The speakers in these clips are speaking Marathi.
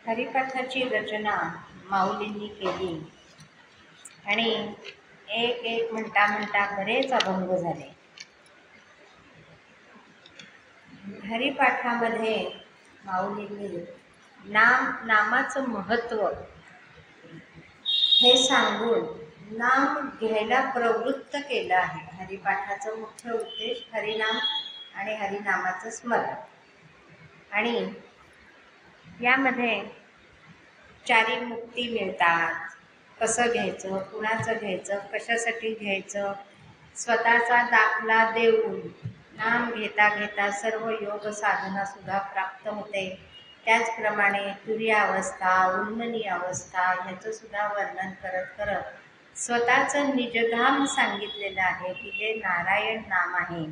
हरिपाठाची रचना माऊलींनी केली आणि एक एक म्हणता बरेच अभंग झाले. हरिपाठामध्ये माऊलींनी नामाचं महत्त्व हे सांगून नाम घ्यायला प्रवृत्त केलं आहे. हरिपाठाचं मुख्य उद्देश हरिनाम आणि हरिनामाचं स्मरण. आणि यामध्ये चारी मुक्ती मिळतात. कसं घ्यायचं, कुणाचं घ्यायचं, कशासाठी घ्यायचं, स्वतःचा दाखला देऊन नाम घेता घेता सर्व योग साधना सुद्धा प्राप्त होते. त्याचप्रमाणे तुरीयावस्था, उन्मनी अवस्था ह्याचं सुद्धा वर्णन करत करत स्वतःचं निजधाम सांगितलेलं आहे की जे नारायण नाम आहे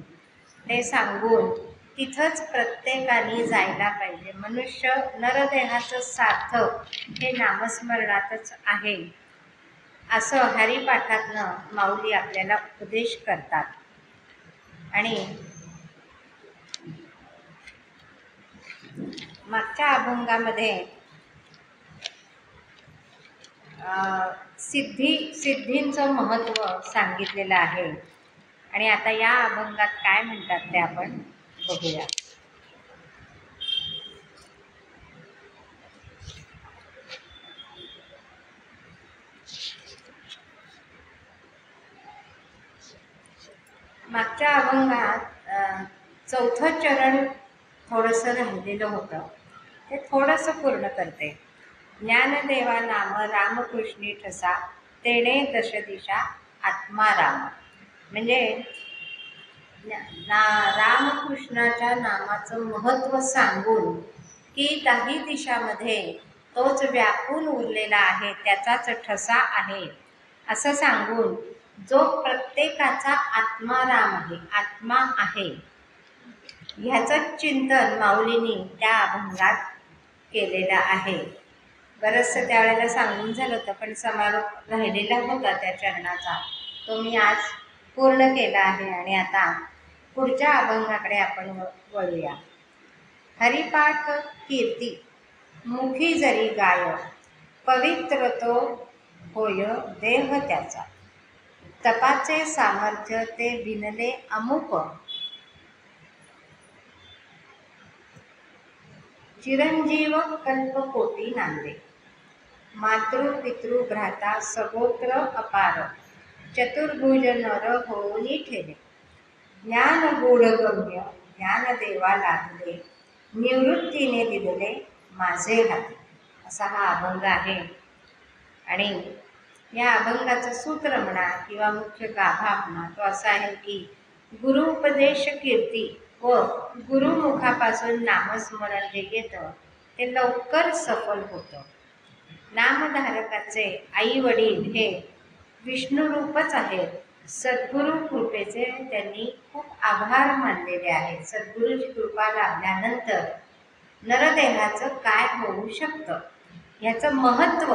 ते सांगून तिथंच प्रत्येकाने जायला पाहिजे. मनुष्य नरदेहाचं सार्थक हे नामस्मरणातच आहे असं हरिपाठातनं माऊली आपल्याला उपदेश करतात. आणि मागच्या अभंगामध्ये सिद्धींचं महत्त्व सांगितलेलं आहे. आणि आता या अभंगात काय म्हणतात ते आपण बघूया. मागच्या अभंगात चौथं चरण थोडंसं राहिलेलं होतं, ते थोडंसं पूर्ण करते. ज्ञानदेवा नाम रामकृष्णी ठसा, तेणे दशदिशा आत्मा राम. म्हणजे रामकृष्णाच्या नामाचं महत्त्व सांगून की 10 दिशामध्ये तोच व्यापून उरलेला आहे, त्याचाच ठसा आहे असं सांगून जो प्रत्येकाचा आत्मा राम आहे, आत्मा आहे, ह्याचं चिंतन माऊलींनी त्या अभंगात केलेलं आहे. बरंचसं त्यावेळेला सांगून झालं होतं, पण समारोप राहिलेला होता त्या चरणाचा, तो मी आज पूर्ण केला आहे. आणि आता पुढच्या अभंगाकडे आपण वळूया. हरिपाठ कीर्ती मुखी जरी गाय, पवित्र तो होय देह त्याचा, तपाचे सामर्थ्य ते विनले अमुक, चिरंजीव कल्पकोटी नांदे, मातृ पितृ भ्राता सगोत्र अपार, चतुर्भुज नर होनी ठेले, ज्ञान गूढगम्य ज्ञानदेवा लाभले, निवृत्तीने दिलेले माझे हाती. असा हा अभंग आहे. आणि या अभंगाचं सूत्र म्हणा किंवा मुख्य गाभा म्हणा तो असा आहे की गुरुउपदेश कीर्ती व गुरुमुखापासून नामस्मरण जे येतं ते लवकर सफल होतं. नामधारकाचे आई वडील हे विष्णुरूपच आहेत. सद्गुरु कृपेचे त्यांनी खूप आभार मानलेले आहेत. सद्गुरूची कृपा लाभल्यानंतर नरदेहाचं काय होऊ शकतं ह्याचं महत्त्व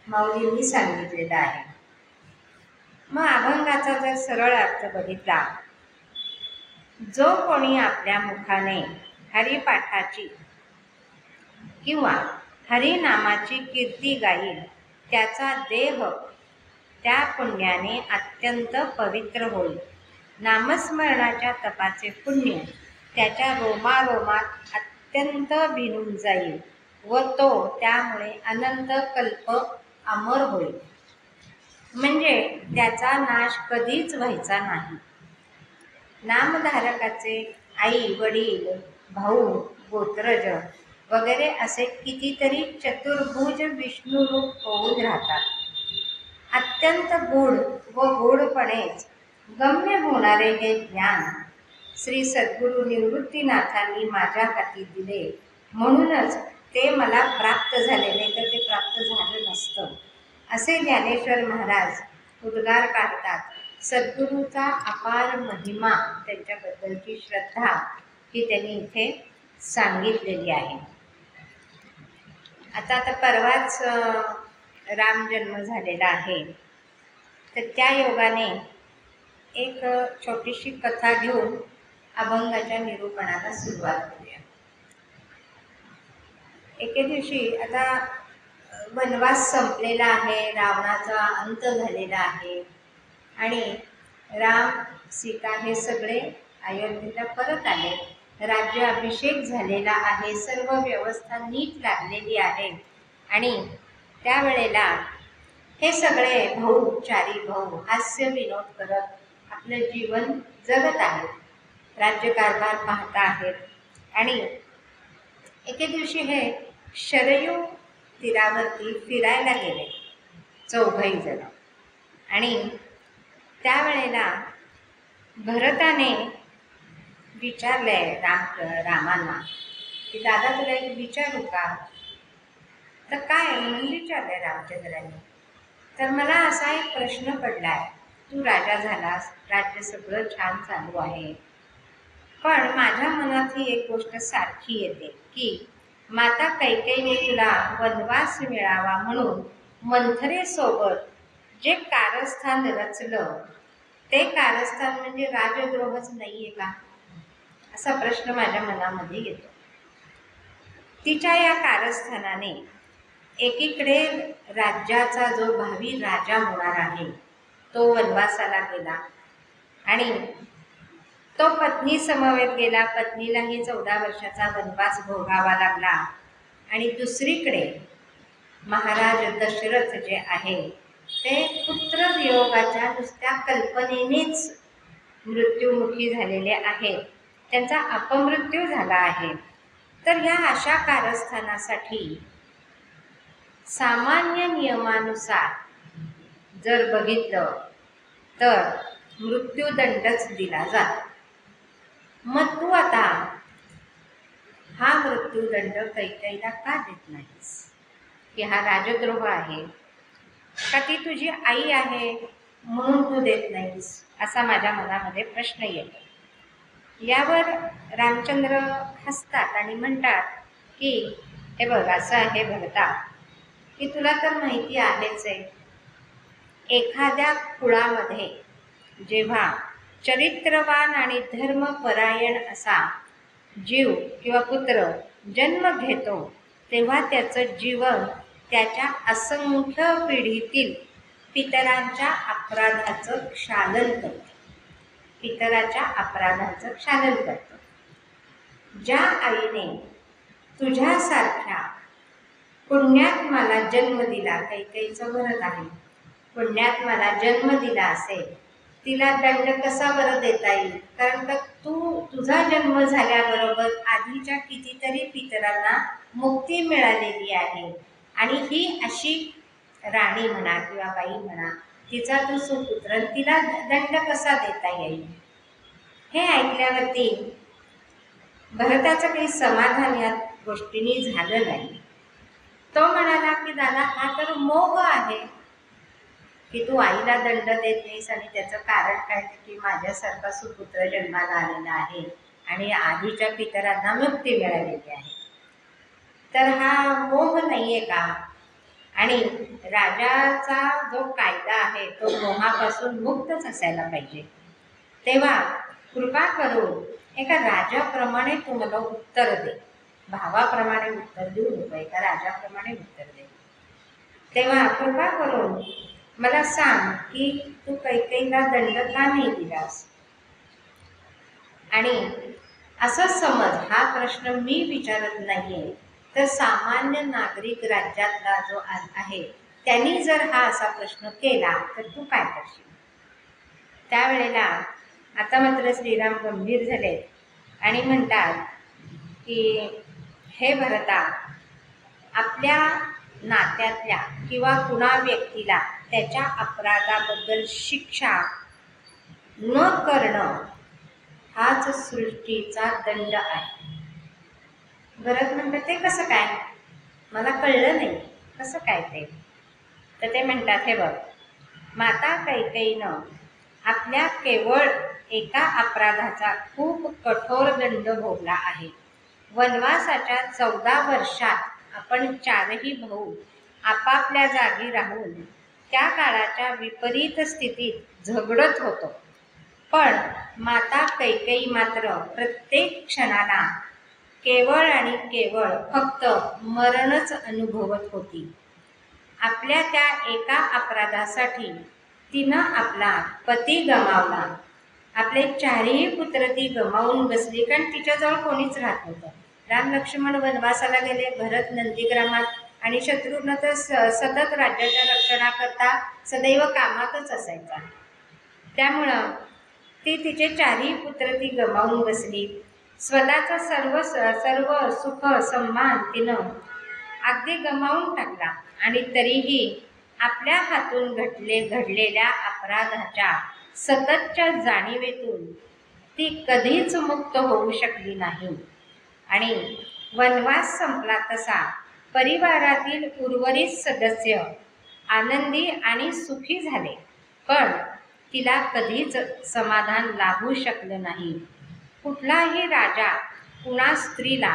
माऊलींनी सांगितलेलं आहे. मग अभंगाचा जर सरळ अर्थ बघितला, जो कोणी आपल्या मुखाने हरिपाठाची किंवा हरिनामाची कीर्ती गाईल त्याचा देह त्या पुण्याने अत्यंत पवित्र होईल. नामस्मरणाच्या तपाचे पुण्य त्याच्या रोमारोमात अत्यंत भिनून जाईल व तो त्यामुळे अनंत कल्प अमर होईल. म्हणजे त्याचा नाश कधीच व्हायचा नाही. नामधारकाचे आई वडील भाऊ गोत्रज वगैरे असे कितीतरी चतुर्भुज विष्णुरूप होऊन राहतात. अत्यंत गूढ व गूढपणेच गम्य होणारे हे ज्ञान श्री सद्गुरू निवृत्तीनाथांनी माझ्या हाती दिले, म्हणूनच ते मला प्राप्त झाले, नाही तर ते प्राप्त झालं नसतं असे ज्ञानेश्वर महाराज उद्गार काढतात. सद्गुरूचा अपार महिमा, त्यांच्याबद्दलची श्रद्धा ही त्यांनी इथे सांगितलेली आहे. आता परवाच राम जन्म झालेला आहे, तर त्या योगाने एक छोटीशी कथा घेऊन अभंगाच्या निरूपणाला सुरुवात करूया. एके दिवशी आता वनवास संपलेला आहे, रावणाचा अंत झालेला आहे आणि राम सीता हे सगळे अयोध्येला परत आले. राज्याभिषेक झालेला आहे, सर्व व्यवस्था नीट लागलेली आहे आणि त्यावेळेला हे सगळे भाऊ, चारी भाऊ हास्य विनोद करत आपलं जीवन जगत आहेत, राज्यकारभार पाहत आहेत. आणि एके दिवशी हे शरयू तीरावरती फिरायला गेले चौघही जण. आणि त्यावेळेला भरताने विचारले रामांना की दादा तुला एक विचारू का? तर काय म्हणून विचारले रामचंद्रांनी. तर मला असा एक प्रश्न पडलाय, तू राजा झालास, राज्य सगळं छान चालू आहे, पण माझ्या मनात ही एक गोष्ट सारखी येते की माता कैकेयीने तुला वनवास मिळावा म्हणून मंथरेसोबत जे कारस्थान रचलं ते कारस्थान म्हणजे राजद्रोहच नाहीये का? असा प्रश्न माझ्या मनामध्ये येतो. तिच्या या कारस्थानाने एकीकडे राज्याचा जो भावी राजा होणार आहे तो वनवासाला गेला आणि तो पत्नी समवेत गेला, पत्नीलाही 14 वर्षाचा वनवास भोगावा लागला. आणि दुसरीकडे महाराज दशरथ जे आहे ते पुत्रवियोगाच्या नुसत्या कल्पनेनेच मृत्युमुखी झालेले आहेत, त्यांचा अपमृत्यू झाला आहे. तर ह्या अशा कारस्थानासाठी सामान्य नियमानुसार जर बघितलं तर मृत्यूदंडच दिला जातो. मग तू आता हा मृत्यूदंड कैकेयीला का देत नाहीस? की हा राजद्रोह आहे का ती तुझी आई आहे म्हणून तू देत नाहीस, असा माझ्या मनामध्ये प्रश्न येतो. यावर रामचंद्र हसतात आणि म्हणतात की हे बघ, असं आहे भरता की तुला तर माहिती आहेच आहे, एखाद्या कुळामध्ये जेव्हा चरित्रवान आणि धर्मपरायण असा जीव किंवा पुत्र जन्म घेतो तेव्हा त्याचं जीवन त्याच्या असंख्य पिढीतील पितरांच्या अपराधाचं क्षालन करतं, पितराच्या अपराधाचं क्षालन करतं. ज्या आईने तुझ्यासारख्या पुण्यात्माला जन्म दिला, कैकेयीचं भरत आहे, पुण्यात्माला जन्म दिला असेल, तिला दंड कसा बरं देता येईल? कारण का तुझा जन्म झाल्याबरोबर आधीच्या कितीतरी पितरांना मुक्ती मिळालेली आहे आणि ही अशी राणी म्हणा किंवा बाई म्हणा, तिचा तू सुपुत्र, तिला दंड कसा देता येईल? हे ऐकल्यावरती भरताचं काही समाधान या गोष्टींनी झालं नाही. तो म्हणाला की दादा, हा तर मोह आहे की तू आईला दंड देत नाहीस आणि त्याचं कारण काय की माझ्यासारखा सुपुत्र जन्माला आलेला आहे आणि आधीच्या पितरांना मुक्ती मिळालेली आहे. तर हा मोह नाहीये का? आणि राजाचा जो कायदा आहे तो मोहापासून मुक्तच असायला पाहिजे. तेव्हा कृपा करून एका राजाप्रमाणे तू मला उत्तर दे, भावाप्रमाणे उत्तर देऊ नको, एका राजाप्रमाणे उत्तर दे. तेव्हा कृपा करून मला सांग की तू कैकेयीला दंड का नाही दिलास? आणि असं समज, हा प्रश्न मी विचारत नाहीये, तर सामान्य नागरिक राज्यातला जो आहे त्यांनी जर हा असा प्रश्न केला तर तू काय करशील? त्यावेळेला आता मात्र श्रीराम गंभीर झाले आणि म्हणतात की हे भरता, आपल्या नात्यातल्या किंवा कुणा व्यक्तीला त्याच्या अपराधाबद्दल शिक्षा न करणं हाच सृष्टीचा दंड आहे. भरत म्हणतात ते कसं काय? मला कळलं नाही, कसं काय ते? तर ते म्हणतात हे बघ, माता कैकेयीनं आपल्या केवळ एका अपराधाचा खूप कठोर दंड भोगला आहे. वनवासाच्या 14 वर्षात आपण चारही भाऊ आपापल्या जागी राहून त्या काळाच्या विपरीत स्थितीत झगडत होतो, पण माता कैकेयी मात्र प्रत्येक क्षणाला केवळ आणि केवळ फक्त मरणच अनुभवत होती. आपल्या त्या एका अपराधासाठी तिनं आपला पती गमावला. आपले चारही पुत्र ती गमावून बसली, कारण तिच्याजवळ कोणीच राहत नव्हतं. राम लक्ष्मण वनवासाला गेले, भरत नंदीग्रामात, आणि शत्रुघ्न तर सतत राज्याच्या रक्षणाकरता सदैव कामातच असायचा. त्यामुळं ती तिचे चारही पुत्र ती गमावून बसली. स्वतःचा सर्व सुख सन्मान तिनं अगदी गमावून टाकला, आणि तरीही आपल्या हातून घडलेल्या अपराधाच्या सततच्या जाणीवेतून ती कधीच मुक्त होऊ शकली नाही. आणि वनवास संपला तसा परिवारातील उर्वरित सदस्य आनंदी आणि सुखी झाले, पण तिला कधीच समाधान लाभू शकलं नाही. कुठलाही राजा कुणा स्त्रीला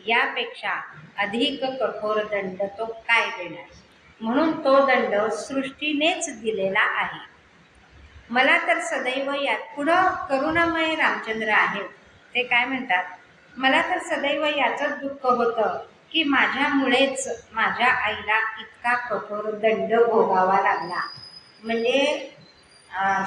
यापेक्षा अधिक कठोर दंड तो काय देणार, म्हणून तो दंड सृष्टीनेच दिलेला आहे. मला तर सदैव यात पुढं करुणामय रामचंद्र आहेत, ते काय म्हणतात, मला तर सदैव याचंच दुःख होतं की माझ्यामुळेच माझ्या आईला इतका कठोर दंड भोगावा लागला. म्हणजे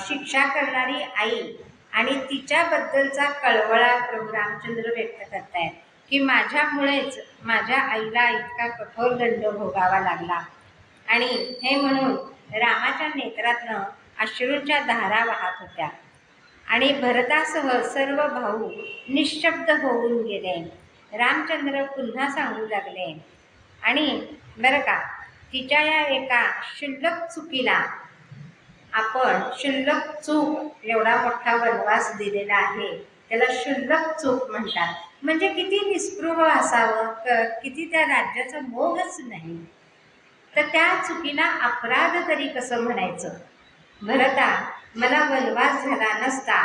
शिक्षा करणारी आई आणि तिच्याबद्दलचा कळवळा प्रभू रामचंद्र व्यक्त करतायत की माझ्यामुळेच माझ्या आईला इतका कठोर दंड भोगावा लागला. आणि हे म्हणून रामाच्या नेत्रातनं अश्रूंच्या धारा वाहत होत्या, आणि भरतासह सर्व भाऊ निशब्द होऊन गेले. रामचंद्र पुन्हा सांगू लागले, आणि बरं का, तिच्या या एका क्षुल्लक चुकीला आपण, क्षुल्लक चूक, एवढा मोठा वनवास दिलेला आहे त्याला क्षुल्लक चूक म्हणतात. म्हणजे किती निस्पृह असावं, किती त्या राज्याचा मोहच नाही, तर त्या चुकीला अपराध तरी कसं म्हणायचं. भरता, मला वनवास झाला नसता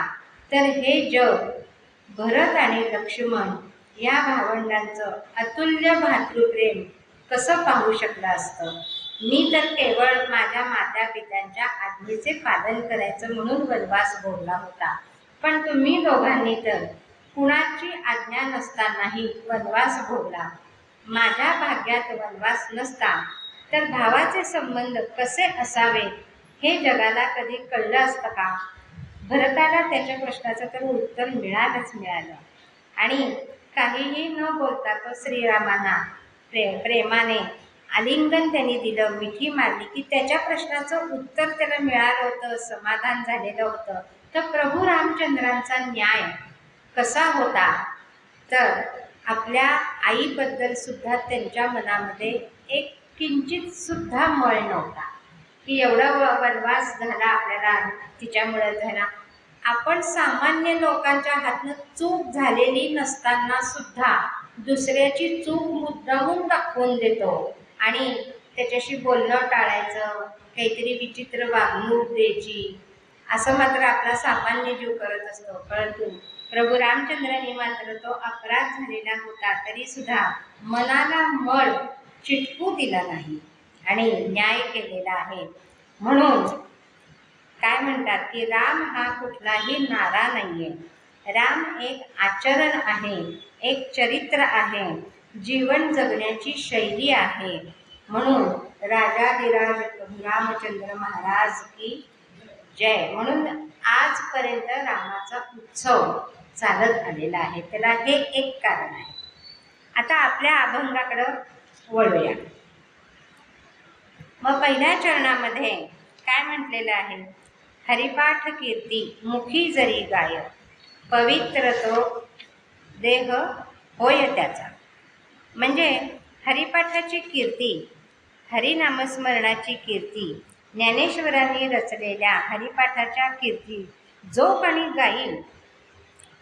तर हे जग भरत आणि लक्ष्मण या भावंडांचं अतुल्य भातृप्रेम कसं पाहू शकलं असतं. मी तर केवळ माझ्या माता पित्यांच्या आज्ञेचे पालन करायचं म्हणून वनवास भोगला होता, पण तुम्ही दोघांनी तर कुणाची आज्ञा नसतानाही वनवास भोगला. माझ्या भाग्यात वनवास नसता तर भावाचे संबंध कसे असावेत हे जगाला कधी कळलं असतं का. भरताला त्याच्या प्रश्नाचं तर उत्तर मिळालं, आणि काहीही न बोलता तो श्रीरामांना प्रेमाने आलिंगन त्यांनी दिलं, मिठी मारली की त्याच्या प्रश्नाचं उत्तर त्याला मिळालं होतं, समाधान झालेलं होतं. तर प्रभू रामचंद्रांचा न्याय कसा होता, तर आपल्या आईबद्दल सुद्धा त्यांच्या मनामध्ये एक किंचित सुद्धा मळ नव्हता की एवढा वनवास झाला आपल्याला, तिच्यामुळे झाला. आपण सामान्य लोकांच्या हातनं चूक झालेली नसताना सुद्धा दुसऱ्याची चूक मुद्दामून दाखवून देतो, आणि त्याच्याशी बोलणं टाळायचं, काहीतरी विचित्र वागणूक द्यायची, असं मात्र आपला सामान्य जीव करत असतो. परंतु प्रभू रामचंद्रांनी मात्र तो अपराध झालेला होता तरी सुद्धा मनाला मळ चिटकू दिला नाही आणि न्याय केलेला आहे. म्हणून काय म्हणतात की राम हा कुठलाही नारा नाहीये, राम एक आचरण आहे, एक चरित्र आहे, जीवन जगण्याची शैली आहे. म्हणून राजाधिराज रामचंद्र महाराज की जय. म्हणून आजपर्यंत रामाचा उत्सव चालत आलेला आहे, त्याला हे एक कारण आहे. आता आपल्या अभंगाकडं वळूया. मग पहिल्या चरणामध्ये काय म्हटलेलं आहे, हरिपाठ कीर्ती मुखी जरी गाय, पवित्र तो देह होय त्याचा. म्हणजे हरिपाठाची कीर्ती, हरिनामस्मरणाची कीर्ती, ज्ञानेश्वरांनी रचलेल्या हरिपाठाच्या कीर्ती जो कोणी गाईल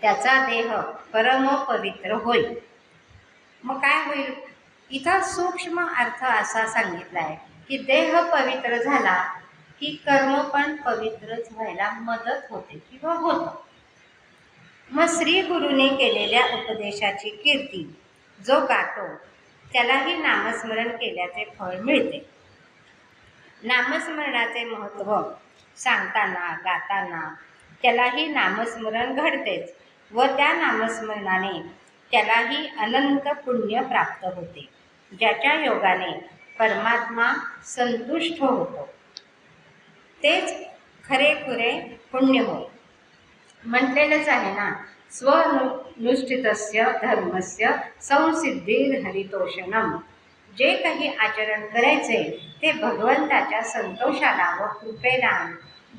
त्याचा देह परम पवित्र होईल. मग काय होईल, इथं सूक्ष्म अर्थ असा सांगितला आहे की देह पवित्र झाला की कर्म पण पवित्रच व्हायला मदत होते किंवा होतं. मग श्री गुरुने केलेल्या उपदेशाची कीर्ती जो गातो त्यालाही नामस्मरण केल्याचे फळ मिळते. नामस्मरणाचे महत्त्व सांगताना गाताना त्यालाही नामस्मरण घडतेच, व त्या नामस्मरणाने त्यालाही अनंत पुण्य प्राप्त होते, ज्याच्या योगाने परमात्मा संतुष्ट होतो, तेच खरेखुरे पुण्य होय. म्हटलेलंच आहे ना, स्वनुष्ठितस्य धर्मस्य संसिद्धिर्हरितोषणम. जे काही आचरण करायचे ते भगवंताच्या संतोषाला व कृपेला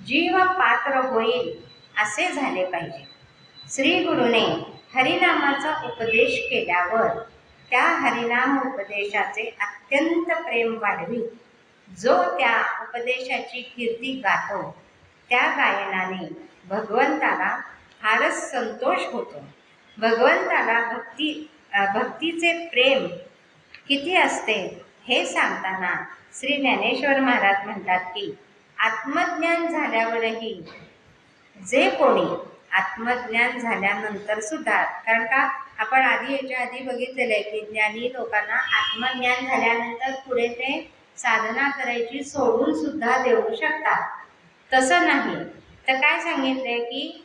जीव पात्र होईल असे झाले पाहिजे. श्री गुरुने हरिनामाचा उपदेश केल्यावर त्या हरिनाम उपदेशाचे अत्यंत प्रेम वाढवी. जो त्या उपदेशाची कीर्ती गातो त्या गायनाने भगवंताला फारच संतोष होतो. भगवंताला भक्तीचे प्रेम किती असते हे सांगताना श्री ज्ञानेश्वर महाराज म्हणतात की आत्मज्ञान झाल्यावरही जे कोणी आत्मज्ञान झाल्यानंतर सुद्धा, कारण का आपण याच्या आधी बघितलेलं आहे की ज्ञानी लोकांना आत्मज्ञान झाल्यानंतर पुढे ते साधना करायची सोडून सुद्धा देऊ शकतात. तसं नाही तर काय सांगितलंय की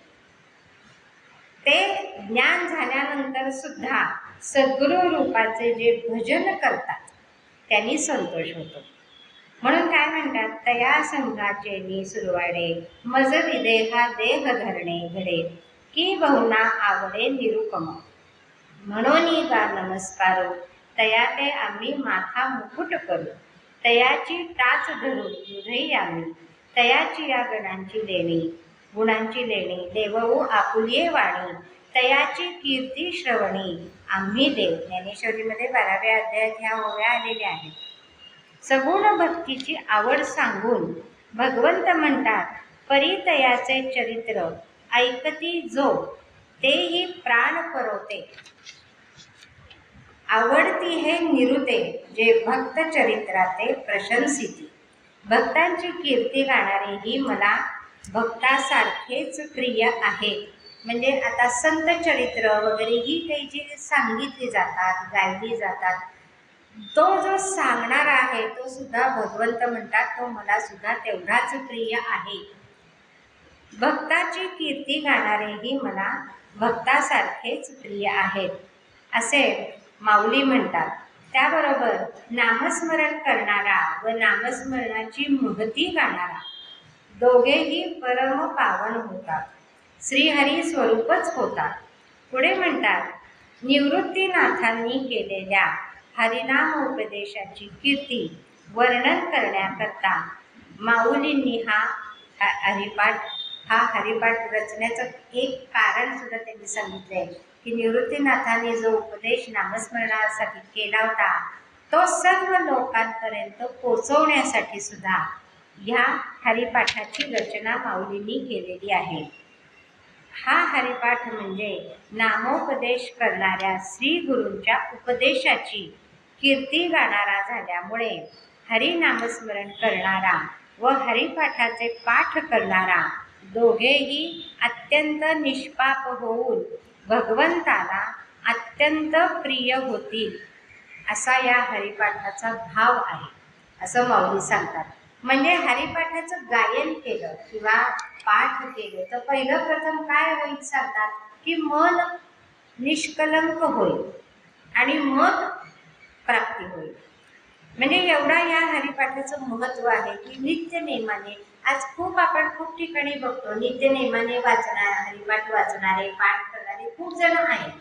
ते ज्ञान झाल्यानंतर सुद्धा सद्गुरू रूपाचे जे भजन करतात त्यांनी संतोष होतो. म्हणून काय म्हणतात, तया संघाचे सुरवाडे मज विदेहा देह धरणे घडे की बहुना आवडे निरुपम. म्हणून गा नमस्कारो तया ते आम्ही माथा मुकुट करू. तयाची टाच धरू हृदयी आम्ही. तयाची या गुणांची लेणी देवऊ आपुलिये वाणी. तयाची कीर्ती श्रवणी आम्ही देव. ज्ञानेश्वरीमध्ये 12व्या अध्यायात ह्या ओव्या आलेल्या आहेत. सगुण भक्तीची आवड सांगून भगवंत म्हणतात, परितयाचे चरित्र ऐकती जो तेही प्राण परवते. आवडती हे निरुते जे भक्त चरित्राते प्रशंसिती. भक्तांची कीर्ती गाणारे ही मला भक्तासारखेच प्रिय आहे. म्हणजे आता संत चरित्र वगैरे ही काही जी सांगितली जातात, गायली जातात, तो जो सांगणारा आहे तो सुद्धा भगवंत म्हणतात तो मला सुद्धा तेवढाच प्रिय आहे. भक्ताची कीर्ती गाणारे ही मला भक्तासारखेच प्रिय आहेत असे माऊली म्हणतात. त्याबरोबर नामस्मरण करणारा व नामस्मरणाची महती गाणारा दोघेही परम पावन होतात, श्रीहरी स्वरूपच होतात. पुढे म्हणतात, निवृत्तीनाथांनी केलेल्या हरिनाम उपदेशाची कीर्ती वर्णन करण्याकरता माऊलींनी हा हरिपाठ रचण्याचं एक कारण सुद्धा त्यांनी सांगितलं आहे की निवृत्तीनाथांनी जो उपदेश नामस्मरणासाठी केला होता तो सर्व लोकांपर्यंत पोचवण्यासाठी सुद्धा ह्या हरिपाठाची रचना माऊलींनी केलेली आहे. हा हरिपाठ म्हणजे नामोपदेश करणाऱ्या श्री गुरूंच्या उपदेशाची कीर्ती गाणारा झाल्यामुळे हरिनामस्मरण करणारा व हरिपाठाचे पाठ करणारा दोघेही अत्यंत निष्पाप होऊन भगवंताला अत्यंत प्रिय होतील असा या हरिपाठाचा भाव आहे असं माऊली सांगतात. म्हणजे हरिपाठाचं गायन केलं किंवा पाठ केले तर पहिलं प्रथम काय होईल सांगतात की मन निष्कलंक होईल आणि मग प्राप्ती होईल. म्हणजे एवढा या हरिपाठाचं महत्त्व आहे की नित्य नेमाने आज आपण खूप ठिकाणी बघतो नित्य नेमाने हरिपाठ वाचणारे पाठ करणारे खूप जण आहेत.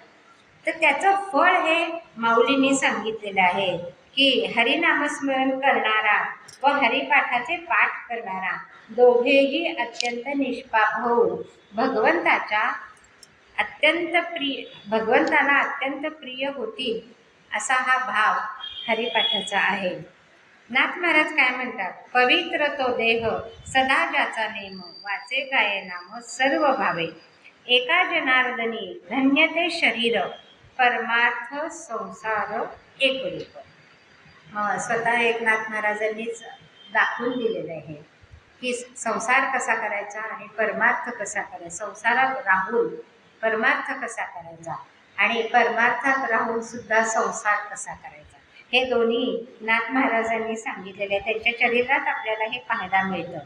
तर त्याचं फळ हे माऊलींनी सांगितलेलं आहे की हरिनामस्मरण करणारा व हरिपाठाचे पाठ करणारा दोघेही अत्यंत निष्पाप होऊन भगवंताला अत्यंत प्रिय होतील असा हा भाव हरिपाठाचा आहे. नाथ महाराज काय म्हणतात, पवित्र तो देह सदा ज्याचा नेम वाचे गाये नाम सर्व भावे. एका जनार्दनी धन्य ते शरीर परमार्थ संसार एकरूप. स्वतः एकनाथ महाराजांनीच दाखवून दिलेलं आहे की संसार कसा करायचा आणि परमार्थ कसा करायचा, संसारात राहून परमार्थ कसा करायचा आणि परमार्थात राहून सुद्धा संसार कसा करायचा, हे दोन्ही नाथ महाराजांनी सांगितलेले आहे. त्यांच्या चरित्रात आपल्याला हे पाहायला मिळतं.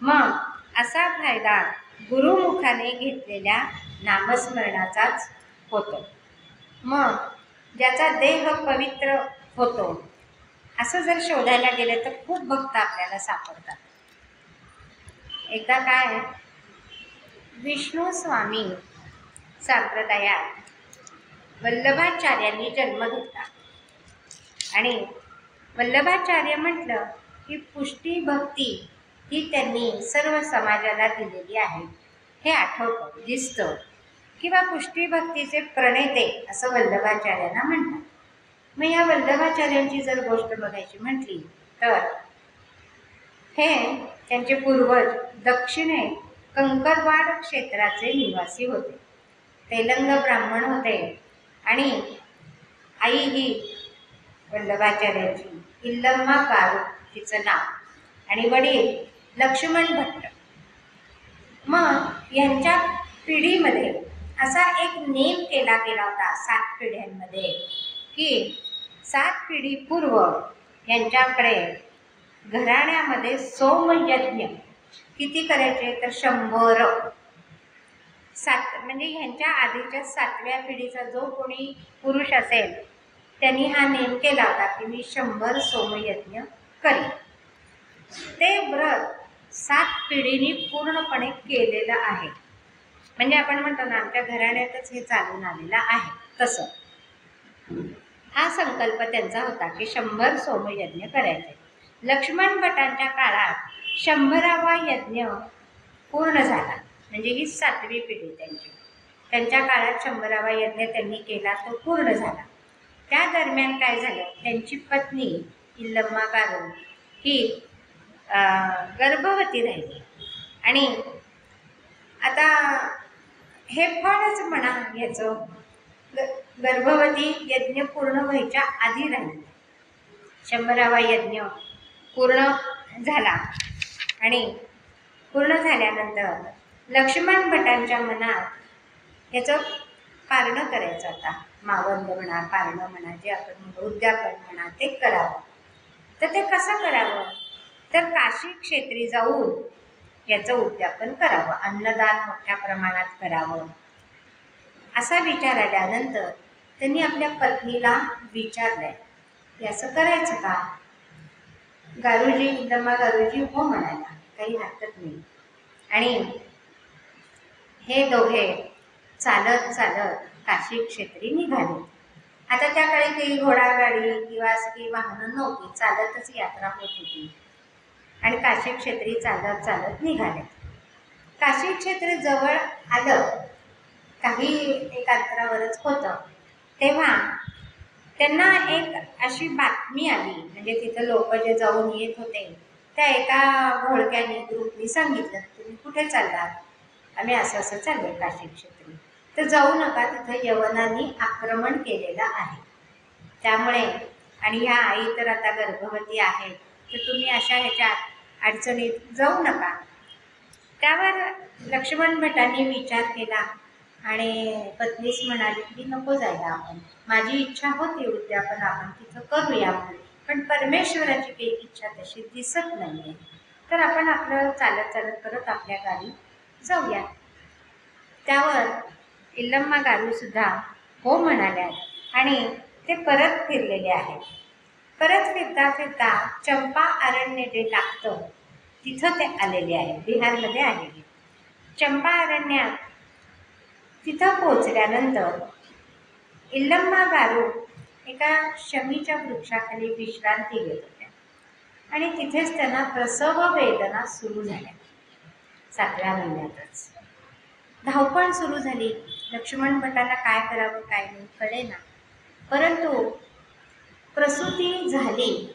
मग असा फायदा गुरुमुखाने घेतलेल्या नामस्मरणाचाच होतो. मग ज्याचा देह पवित्र होतो असं जर शोधायला गेलं तर खूप भक्त आपल्याला सापडतात. एकदा काय, विष्णू स्वामी संप्रदायात वल्लभाचार्यांनी जन्म घेतला आणि वल्लभाचार्य म्हटलं की पुष्टी भक्ती ही त्यांनी सर्व समाजाला दिलेली आहे हे आठवतं, दिसतं. किंवा पुष्टी भक्तीचे प्रणेते असं वल्लभाचार्यांना म्हणतात. मग या वल्लभाचार्यांची जर गोष्ट बघायची म्हटली तर हे त्यांचे पूर्वज दक्षिणेत कंकरवाड क्षेत्राचे निवासी होते. तेलंग ब्राह्मण होते आणि आई ही वल्लभाचार्याची इल्लम्मा गारू तिचं नाव आणि वडील लक्ष्मण भट्ट. मग यांच्या पिढीमध्ये असा एक नेम केला गेला होता 7 पिढ्यांमध्ये की 7 पिढी पूर्व यांच्याकडे घराण्यामध्ये सोमयज्ञ किती करायचे तर 100. 7 म्हणजे ह्यांच्या आधीच्या 7व्या पिढीचा जो कोणी पुरुष असेल त्यांनी हा नेम केला होता की मी 100 सोमयज्ञ करीन. ते व्रत 7 पिढींनी पूर्णपणे केलेलं आहे. म्हणजे आपण म्हणतो ना आमच्या घराण्यातच हे चालून आलेलं आहे तसं. हा संकल्प त्यांचा होता की 100 सोमयज्ञ करायचे. लक्ष्मण भटांच्या काळात 100वा यज्ञ पूर्ण झाला. म्हणजे ही 7वी पिढी त्यांची. त्यांच्या काळात 100वा यज्ञ त्यांनी केला, तो पूर्ण झाला. त्या दरम्यान काय झालं, त्यांची पत्नी इल्लम्मा गारू ही गर्भवती राहिली आणि आता हे फळच म्हणा ह्याचं, गर्भवती यज्ञ पूर्ण व्हायच्या आधी राहिली. 100वा यज्ञ पूर्ण झाला आणि पूर्ण झाल्यानंतर लक्ष्मण भटांच्या मनात याचं पारणं करायचं आता. मावंद म्हणा, पारणं म्हणा, जे आपण म्हणतो उद्यापन म्हणा, ते करावं. तर ते कसं करावं तर काशी क्षेत्री जाऊन याचं उद्यापन करावं, अन्नदान मोठ्या प्रमाणात करावं. असा विचार आल्यानंतर त्यांनी आपल्या पत्नीला विचारलंय की असं करायचं का. गारूजी, इल्लम्मा गारूजी हो म्हणाला, काही हरकत नाही. आणि हे दोघे चालत चालत काशी क्षेत्री निघाले. आता त्या काळी काही घोडागाडी किंवा असं काही वाहनं नव्हती, चालतच यात्रा होत होती आणि काशी क्षेत्री चालत चालत निघाले. काशी क्षेत्र जवळ आलं, काही एक अंतरावरच होतं, तेव्हा त्यांना एक अशी बातमी आली. म्हणजे तिथं लोक जे जाऊन येत होते त्या एका घोडक्याने ग्रुपनी सांगितलं तुम्ही कुठे चाललात. आम्ही असं असं चाललोय काशी क्षेत्री. तर जाऊ नका, तिथं यवनांनी आक्रमण केलेलं आहे, त्यामुळे आणि ह्या आई तर आता गर्भवती आहे, तर तुम्ही अशा ह्याच्यात अडचणीत जाऊ नका. त्यावर लक्ष्मण भटांनी विचार केला आणि पत्नीस म्हणाली की नको जायला आपण, माझी इच्छा होती उद्यापन आपण तिथं करूया म्हणून, पण परमेश्वराची काही इच्छा तशी दिसत नाही आहे, तर आपण आपलं चालत चालत परत आपल्या गावी जाऊया. त्यावर इल्लम्मा गारूसुद्धा हो म्हणाल्या आणि ते परत फिरलेले आहेत. परत फिरता फिरता चंपा अरण्य जे लागतं तिथं ते आलेले आहेत, बिहारमध्ये आलेले. चंपा अरण्यात तिथं पोचल्यानंतर इल्लम्मा गारू एका शमीच्या वृक्षाखाली विश्रांती घेत होत्या आणि तिथेच त्यांना प्रसव वेदना सुरू झाल्या. 7व्या महिन्यातच धावपळ सुरू झाली. लक्ष्मण भटांना काय करावं काय नाही कळेना. परंतु प्रसूती झाली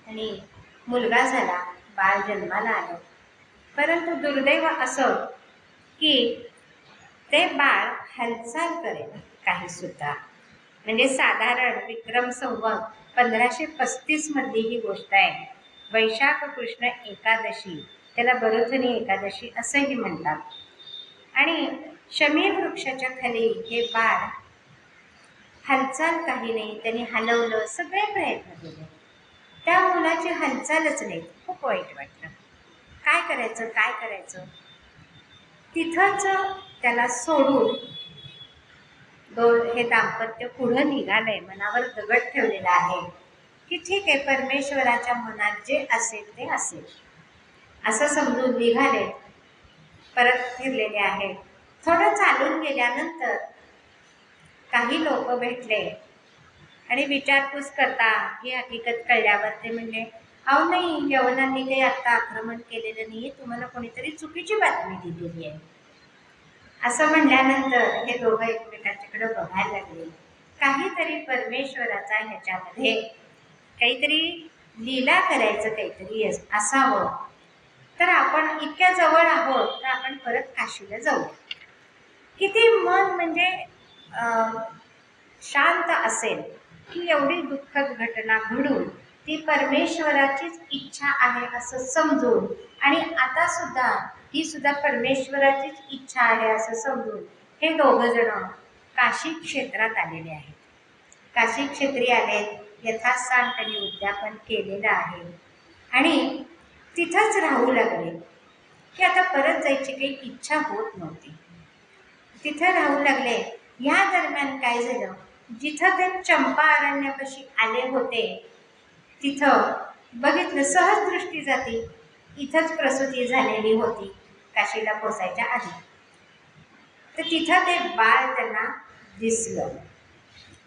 आणि मुलगा झाला, बाळ जन्माला आलं. परंतु दुर्दैव असं की ते बाळ हालचाल करेल काही सुद्धा. म्हणजे साधारण विक्रम संवत 1535 मधली ही गोष्ट आहे. वैशाख कृष्ण एकादशी, त्याला बरोथनी एकादशी असंही म्हणतात. आणि शमी वृक्षाच्या खाली हे बाळ हालचाल काही नाही, त्यांनी हलवलं, सगळे प्रयत्न केले, त्या मुलाची हालचालच नाही. खूप वाईट वाटलं. काय करायचं काय करायचं. तिथंच त्याला सोडून हे दाम्पत्य पुढं निघालंय, मनावर दगड ठेवलेला आहे की ठीक आहे, परमेश्वराच्या मनात जे असेल ते असेल असं समजून निघाले. परत फिरलेले आहेत. थोडं चालून गेल्यानंतर काही लोक भेटले आणि विचारपूस करता ही हकीकत कळल्यावर ते म्हणले, अहो नाही, यवनांनी काही आत्ता आक्रमण केलेलं नाही, तुम्हाला कोणीतरी चुकीची बातमी दिलेली आहे. असं म्हणल्यानंतर हे दोघं एकमेकांच्याकडे बघायला लागले. काहीतरी परमेश्वराचा ह्याच्यामध्ये काहीतरी लीला करायचं काहीतरी असावं. तर आपण इतक्या जवळ आहोत तर आपण परत काशीला जाऊ. किती मन म्हणजे शांत असेल की एवढी दुःखद घटना घडून ती परमेश्वराचीच इच्छा आहे असं समजून, आणि आता सुद्धा ही सुद्धा परमेश्वराचीच इच्छा आहे असं समजून हे दोघं जण काशी क्षेत्रात आलेले आहेत. काशी क्षेत्री आलेत, यथास्थान त्यांनी उद्यापन केलेलं आहे आणि तिथंच राहू लागले की आता परत जायची काही इच्छा होत नव्हती. तिथं राहू लागले. या दरम्यान काय झालं, जिथं ते चंपा अरण्यापाशी आले होते तिथं बघितलं, सहज दृष्टी जाती इथंच प्रसूती झालेली होती काशीला पोचायच्या आधी. तर तिथं ते बाळ त्यांना दिसलं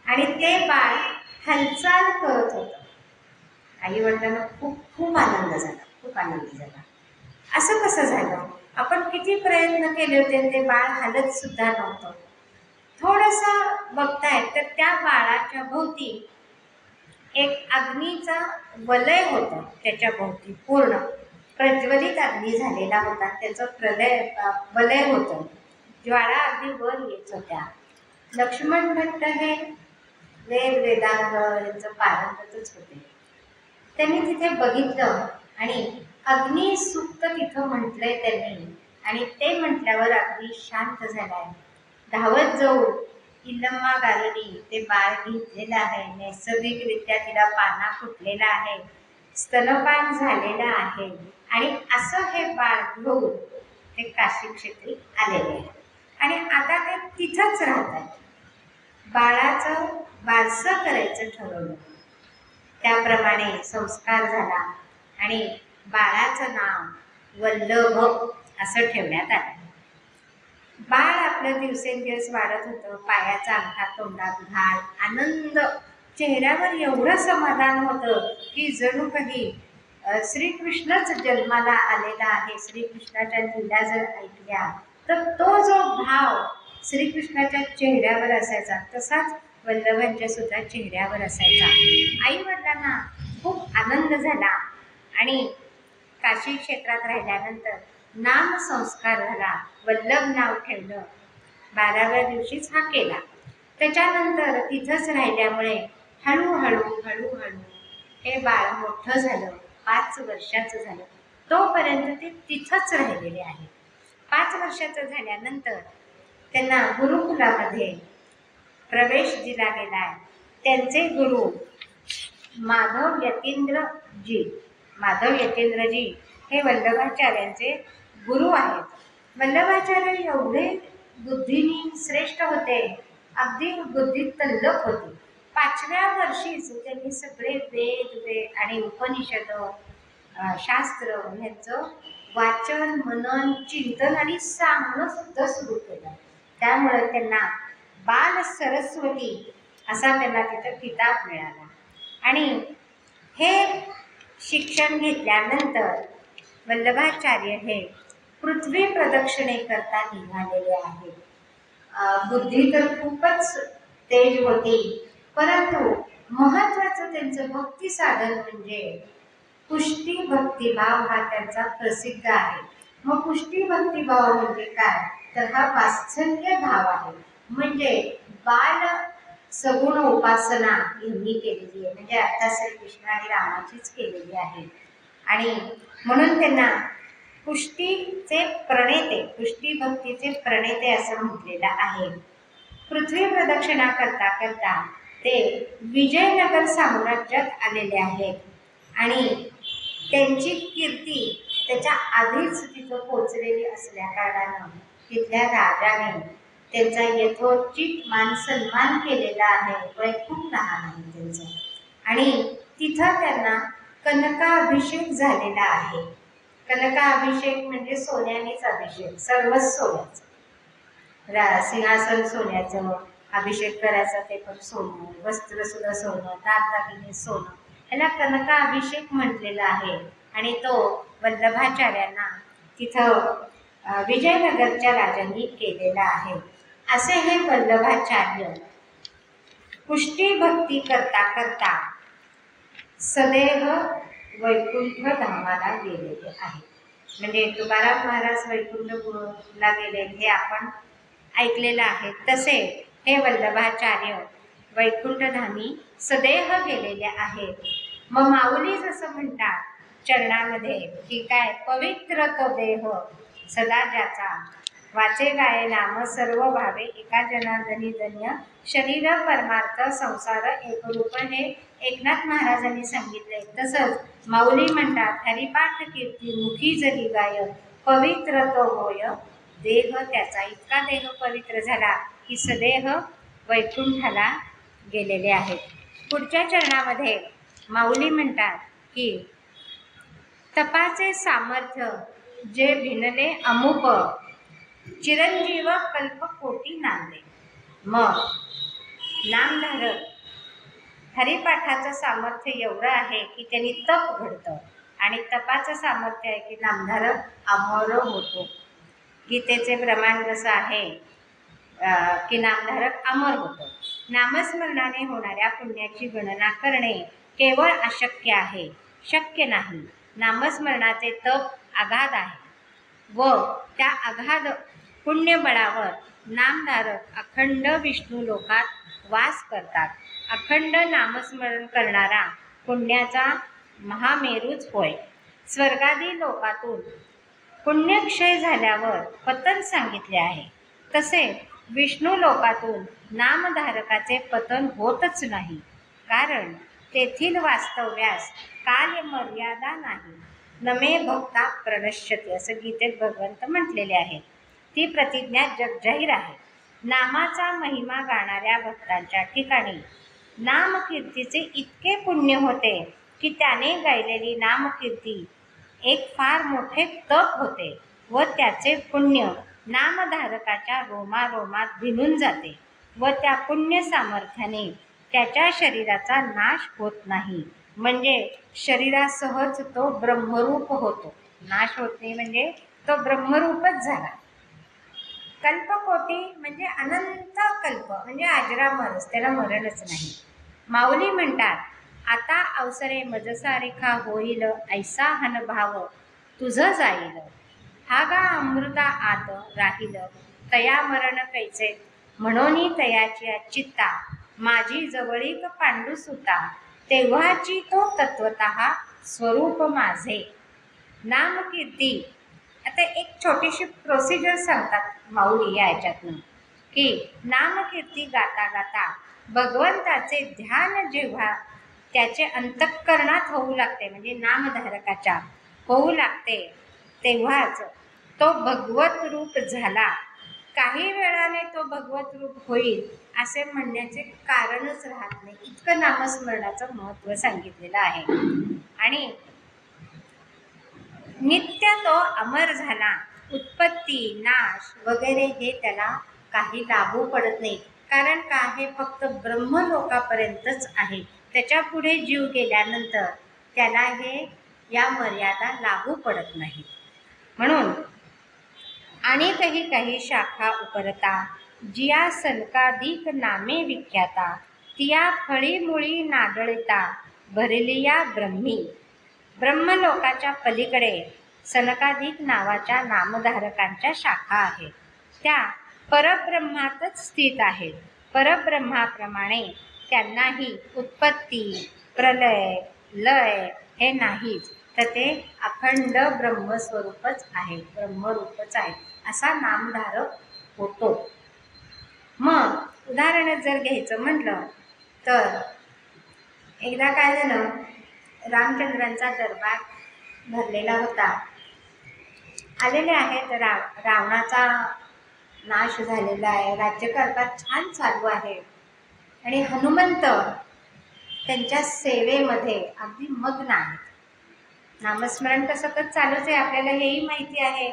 आणि ते बाळ हालचाल करत होतं. आई वडिलांना खूप खूप आनंद झाला, खूप आनंद झाला. असं कसं झालं, आपण किती प्रयत्न केले होते ते बाळ हालत सुद्धा नव्हतं. थोडंसं बघतायत तर त्या बाळाच्या भोवती एक अग्नीचा वलय होतं, त्याच्या भोवती पूर्ण प्रज्वलित अग्नी झालेला होता, त्याचं वलय होतं, ज्वाळा अगदी वर येत होत्या. लक्ष्मण भट्ट हे वेदांग यांचं पारंगतच होते. त्यांनी तिथे बघितलं आणि अग्नी सुक्त तिथं म्हटलंय त्यांनी, आणि ते म्हटल्यावर अग्नी शांत झालाय. धावत जाऊन इल्लम्मा गारुडी ते बाळ घेतलेलं आहे, नैसर्गिकरित्या तिला पाना फुटलेला आहे, स्तनपान झालेलं आहे, आणि असं हे बाळ घेऊन ते काशी क्षेत्री आलेले आहे आणि आता ते तिथंच राहतात. बाळाचं बारसं करायचं ठरवलं, त्याप्रमाणे संस्कार झाला आणि बाळाचं नाव वल्लभ असं ठेवण्यात आलं. बाळ आपलं दिवसेंदिवस वाढत होतं, पायाचा अंगठा तोंडात घाल, आनंद चेहऱ्यावर एवढं समाधान होतं की जणू काही श्रीकृष्णच जन्माला आलेला आहे. श्रीकृष्णाच्या लीला जर ऐकल्या तर तो जो भाव श्रीकृष्णाच्या चेहऱ्यावर असायचा तसाच वल्लभांच्या सुद्धा चेहऱ्यावर असायचा. आई वडिलांना खूप आनंद झाला आणि काशी क्षेत्रात राहिल्यानंतर नामसंस्कार झाला, वल्लभ नाव ठेवलं. 12व्या दिवशीच हा केला. त्याच्यानंतर तिथंच राहिल्यामुळे हळूहळू हे बाळ मोठं झालं, 5 वर्षाचं झालं. तोपर्यंत ते तिथंच राहिलेले आहे. 5 वर्षाचं झाल्यानंतर त्यांना गुरुकुलामध्ये प्रवेश दिला गेला आहे. त्यांचे गुरु माधव यतींद्रजी हे वल्लभाचार्यांचे गुरु आहेत. वल्लभाचार्य एवढे बुद्धीनी श्रेष्ठ होते, अगदी बुद्धीत तल्लख होते. 5व्या वर्षीच त्यांनी सगळे वेद आणि उपनिषद शास्त्र ह्यांचं वाचन, मनन, चिंतन आणि सांगणं सुद्धा सुरू केलं. त्यामुळे त्यांना बाल सरस्वती असा त्यांना तिथं किताब मिळाला. आणि हे शिक्षण घेतल्यानंतर वल्लभाचार्य हे पृथ्वी प्रदक्षिणे करता निघालेले आहेत. बुद्धी तर खूपच तेज होती, परंतु महत्त्वाचं त्यांचं भक्ती साधन म्हणजे पुष्टी भक्तिभाव हा त्यांचा प्रसिद्ध आहे. मग पुष्टी भक्तिभाव म्हणजे काय, तर हा वात्सल्य भाव आहे. म्हणजे बाल सगुण उपासना यांनी केलेली आहे, म्हणजे आता श्रीकृष्ण आणि रामाचीच केलेली आहे. आणि म्हणून त्यांना पुष्टीचे प्रणेते, पुष्टी भक्तीचे प्रणेते असं म्हटलेलं आहे. पृथ्वी प्रदक्षिणा करता करता ते विजयनगर साम्राज्यात आलेले आहेत आणि त्यांची कीर्ती त्याच्या आधीच तिथं पोचलेली असल्या कारणानं तिथल्या राजाने त्यांचा यथोचित मान सन्मान केलेला आहे. वय खूप लहान आहे त्यांचं. आणि तिथं त्यांना कनकाभिषेक झालेला आहे. कनकाभिषेक म्हणजे सोन्यानेच अभिषेक, सर्वच सोन्याचं. सिंहासन सोन्याचं, अभिषेक करायचा ते पण सोनं, वस्त्र सुद्धा सोनं, दागदागिने सोनं, याला कनकाभिषेक म्हटलेला आहे. आणि तो वल्लभाचार्यांना तिथं विजयनगरच्या राजांनी केलेला आहे. असे हे वल्लभाचार्य पुष्टी भक्ती करता करता सदैव वैकुंठ धामाला गेलेले आहे. म्हणजे तुकाराम महाराज वैकुंठला गेले हे आपण ऐकलेलं आहे. तसे हे वल्लभाचार्य वैकुंठधामी सदैव गेलेले आहेत. मग माऊली जसं म्हणतात चरणामध्ये की काय, पवित्र तो देह सदा ज्याचा, वाचे गाये नाम सर्व भावे एका जनार्दनी धन्य, शरीर परमार्थ संसार एकरूप, हे एकनाथ महाराजांनी सांगितले. तसंच माऊली म्हणतात हरिपाठ कीर्ती मुखी जरी गाय, पवित्र तो होय देह त्याचा. इतका देह पवित्र झाला की सदैव वैकुंठाला गेलेले आहेत. पुढच्या चरणामध्ये माऊली म्हणतात की तपाचे सामर्थ्य जे भिनले अमुप, चिरंजीव कल्पकोटी नांदे. मग नामधारक हरिपाठाचं सामर्थ्य एवढं आहे की त्यांनी तप घडतं, आणि तपाचं सामर्थ्य आहे की नामधारक अमर होतो. गीतेचे प्रमाण जसं आहे की नामधारक अमर होतो. नामस्मरणाने होणाऱ्या पुण्याची गणना करणे केवळ अशक्य आहे, शक्य नाही. नामस्मरणाचे तप अगाध आहे व त्या अगाध पुण्यबळावर नामधारक अखंड विष्णू लोकात वास करतात. अखंड नामस्मरण करणारा पुण्याचा महामेरूच होय. स्वर्गादी लोकातून पुण्यक्षय झाल्यावर पतन सांगितले आहे, तसे विष्णू लोकातून नामधारकाचे पतन होतच नाही. कारण तेथील वास्तव्यास काल मर्यादा नाही. नमे भक्ता प्रणश्यते असं गीतेत भगवंत म्हटलेले आहे. ती प्रतिज्ञा जगजाहीर आहे. नामाचा महिमा गाणाऱ्या भक्तांच्या ठिकाणी नामकीर्तीचे इतके पुण्य होते की त्याने गायलेली नामकीर्ती एक फार मोठे तप होते व त्याचे पुण्य नामधारकाच्या रोमारोमात भिनून जाते व त्या पुण्य सामर्थ्याने त्याच्या शरीराचा नाश होत नाही. म्हणजे शरीरासहज तो ब्रह्मरूप होतो. नाश होत नाही म्हणजे तो ब्रह्मरूपच झाला. कल्पकोटी म्हणजे अनंत कल्प, म्हणजे अजरामरच, त्याला मरणच नाही. माऊली म्हणतात आता अवसरे मजसारिखा होईल, ऐसा हनभाव तुझं जाईल. हा गा अमृता आत राहील, तया मरण कैचे, म्हणून तयाची चित्ता, माझी जवळीक पांडुसुता, तेव्हाची तो तत्वतः स्वरूप माझे. नामकीर्ती, आता एक छोटीशी प्रोसिजर सांगतात माऊली या याच्यातनं की नामकीर्ती गाता गाता भगवंताचे ध्यान जेव्हा त्याचे अंतःकरणात होऊ लागते, म्हणजे नामधारकाच्या होऊ लागते, तेव्हाच तो भगवत रूप झाला. काही वेळाने तो भगवत रूप होईल असे म्हणण्याचे कारणच राहत नाही. इतकं नामस्मरणाचं महत्त्व सांगितलेलं आहे. आणि नित्य तो अमर झाला. उत्पत्ती नाश वगैरे हे त्याला काही लागू पडत नाही. कारण का, हे फक्त ब्रह्मलोकापर्यंतच आहे. त्याच्या पुढे जीव गेल्यानंतर त्याला हे या मर्यादा लागू पडत नाहीत. म्हणून आणि काही शाखा उपरता, जिया सनकाधिक नामे विख्याता, तिया फळी मुळी नागळिता, भरलिया ब्रह्मी. ब्रह्मलोकाच्या पलीकडे सनकाधिक नावाच्या नामधारकांच्या शाखा आहेत. त्या परब्रह्मातच स्थित आहेत. परब्रह्माप्रमाणे त्यांनाही उत्पत्ती प्रलय लय हे नाहीच, तर ते अखंड ब्रह्मस्वरूपच आहे, ब्रह्मरूपच आहे असा नामधारक होतो. मग उदाहरण जर घ्यायचं म्हटलं तर एकदा काय झालं, रामचंद्रांचा दरबार भरलेला होता. आलेले आहेत रावणाचा नाश झालेला आहे, राज्यकारभार छान चालू आहे आणि हनुमंत त्यांच्या सेवेमध्ये अगदी मग्न आहेत. नामस्मरण तर सतत चालूच आहे. आपल्याला हेही माहिती आहे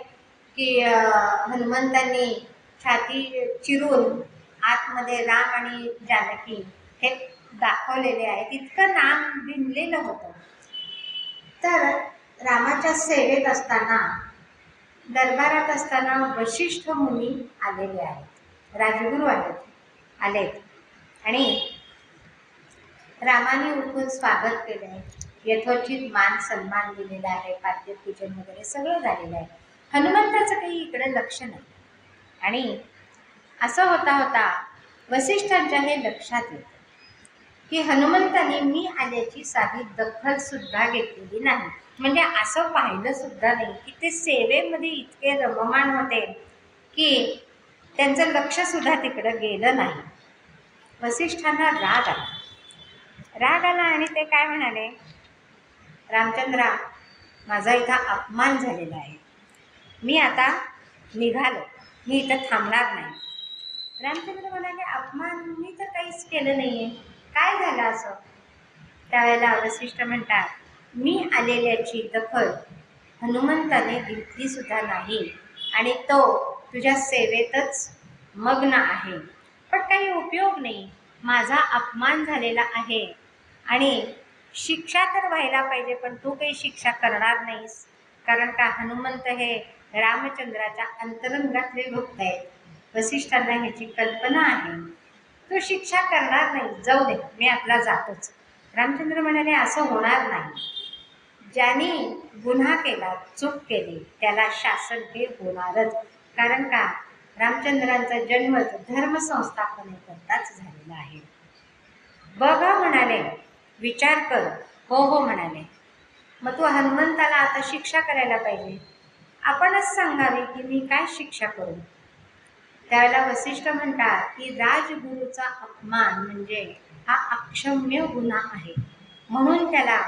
की हनुमंतांनी छाती चिरून आतमध्ये राम आणि जानकी हे दाखवलेले आहे. इतकं नाम भिनलेलं होतं. तर रामाच्या सेवेत असताना, दरबारात असताना वशिष्ठ मुनी आलेले आहेत, राजगुरू आलेत आणि रामाने उठून स्वागत केले, यथोचित मान सन्मान दिलेला आहे, पाद्यपूजन वगैरे सगळं झालेलं आहे. हनुमंताचं काही इकडे लक्ष नाही. आणि असं होता वसिष्ठांच्या हे लक्षात येतं की हनुमंतांनी मी आल्याची साधी दखल सुद्धा घेतलेली नाही. म्हणजे असं पाहिलं सुद्धा नाही की ते सेवेमध्ये इतके रममाण होते की त्यांचं लक्ष सुद्धा तिकडं गेलं नाही. वसिष्ठांना राग आला आणि ते काय म्हणाले, रामचंद्रा, माझा इथं अपमान झालेला आहे, मी आता निघालो, मी इथं थांबणार नाही. रामचंद्र म्हणाले, अपमान मी तर काहीच केलं नाहीये, काय झालं असं? त्यावेळेला वसिष्ठ म्हणतात, मी आलेल्याची दखल हनुमंताने घेतली सुद्धा नाही आणि तो तुझ्या सेवेतच मग्न आहे, पण काही उपयोग नाही, माझा अपमान झालेला आहे आणि शिक्षा तर व्हायला पाहिजे, पण तू काही शिक्षा करणार नाहीस. कारण का हनुमंत हे रामचंद्राच्या अंतरंगातले भक्त आहेत. वसिष्ठांना ह्याची कल्पना आहे. तू शिक्षा करणार नाही, जाऊ दे, मी आपला जातोच. रामचंद्र म्हणाले, असं होणार नाही. ज्यांनी गुन्हा केला, चूक केली, त्याला शासन हे होणारच. कारण का रामचंद्रांचा जन्म धर्मसंस्थापनेकरताच झालेला आहे. बघा म्हणाले, विचार कर. हो म्हणाले. मग तू हनुमंताला आता शिक्षा करायला पाहिजे, आपणच सांगावे की मी काय शिक्षा करू. त्यावेळेला वसिष्ठ म्हणतात की राजगुरूचा अपमान म्हणजे हा अक्षम्य गुन्हा आहे, म्हणून त्याला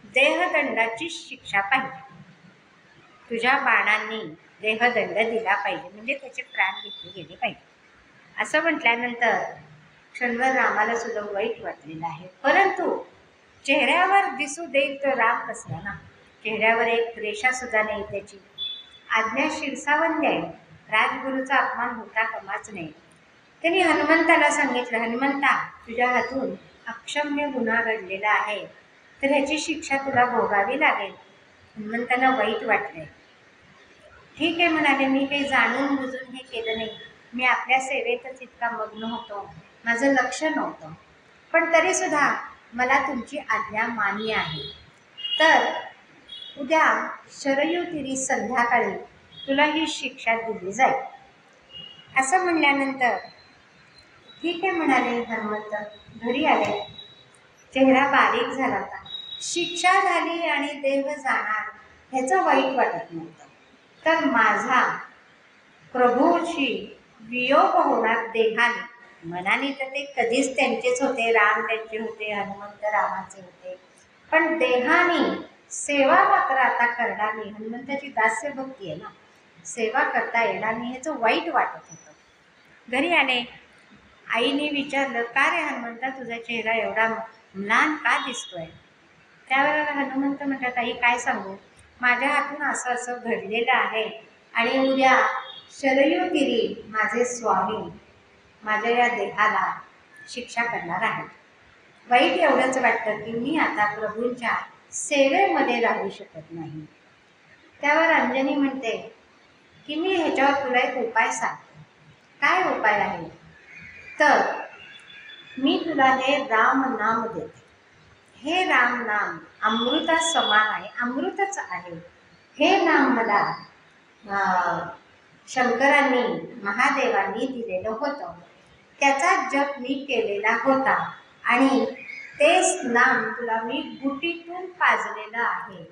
देहदंडाची शिक्षा पाहिजे. तुझ्या बाणांनी देहदंड दिला पाहिजे, म्हणजे त्याचे प्राण घेतले गेले पाहिजे. असं म्हटल्यानंतर क्षणभर रामाला सुद्धा वाईट वाटलेलं आहे. परंतु चेहऱ्यावर दिसू देईल तो राम कसला ना, चेहऱ्यावर एक रेषा सुद्धा नाही त्याची. आज्ञा शिरसावंत आहे, राजगुरूचा अपमान होता कामाच नाही. त्यांनी हनुमंताला सांगितलं, हनुमंता, तुझ्या हातून अक्षम्य गुन्हा घडलेला आहे, तर ह्याची शिक्षा तुला भोगावी लागेल. हनुमंताला वाईट वाटले. ठीक आहे म्हणाले, मी काही जाणून बुजून हे केलं नाही, मी आपल्या सेवेतच इतका मग्न होतो, माझं लक्ष नव्हतं, पण तरी सुद्धा मला तुमची आज्ञा मान्य आहे. तर उद्या शरयू तीरी संध्याकाळी तुला ही शिक्षा दिली जाईल. असं म्हणल्यानंतर ठीक आहे म्हणाले हनुमंत. घरी आले, चेहरा बारीक झाला होता. शिक्षा झाली आणि देव जाणार ह्याचं वाईट वाटत नव्हतं, तर माझा प्रभूशी वियोग होणार देहाने. मनाने तर ते कधीच त्यांचेच होते, राम त्यांचे होते, हनुमंत रामाचे होते, पण देहाने सेवा मात्र आता करणार नाही. हनुमंताची दास्य भक्ती आहे ना, सेवा करता येणार नाही ह्याचं वाईट वाटत होतं. घरी आले, आईने विचारलं, का रे हनुमंता, तुझा चेहरा एवढा म्लान का दिसतोय? त्यावेळेला हनुमंत म्हणतात, आई काय सांगू, माझ्या हातून असं असं घडलेलं आहे आणि उद्या शरयू तीरी माझे स्वामी माझ्या या देहाला शिक्षा करणार आहेत. वाईट एवढंच वाटतं की मी आता प्रभूंच्या सेवेमध्ये राहू शकत नाही. त्यावर अंजनी म्हणते की मी ह्याच्यावर तुला एक उपाय सांगते. काय उपाय आहे? तर मी तुला हे राम नाम देते. हे राम नाम अमृता समान आहे, अमृतच आहे. हे नाम मला शंकरांनी, महादेवांनी दिलेलं होतं, त्याचा जप मी केलेला होता आणि तेच नाम तुला मी गुटीतून पाजलेलं आहे.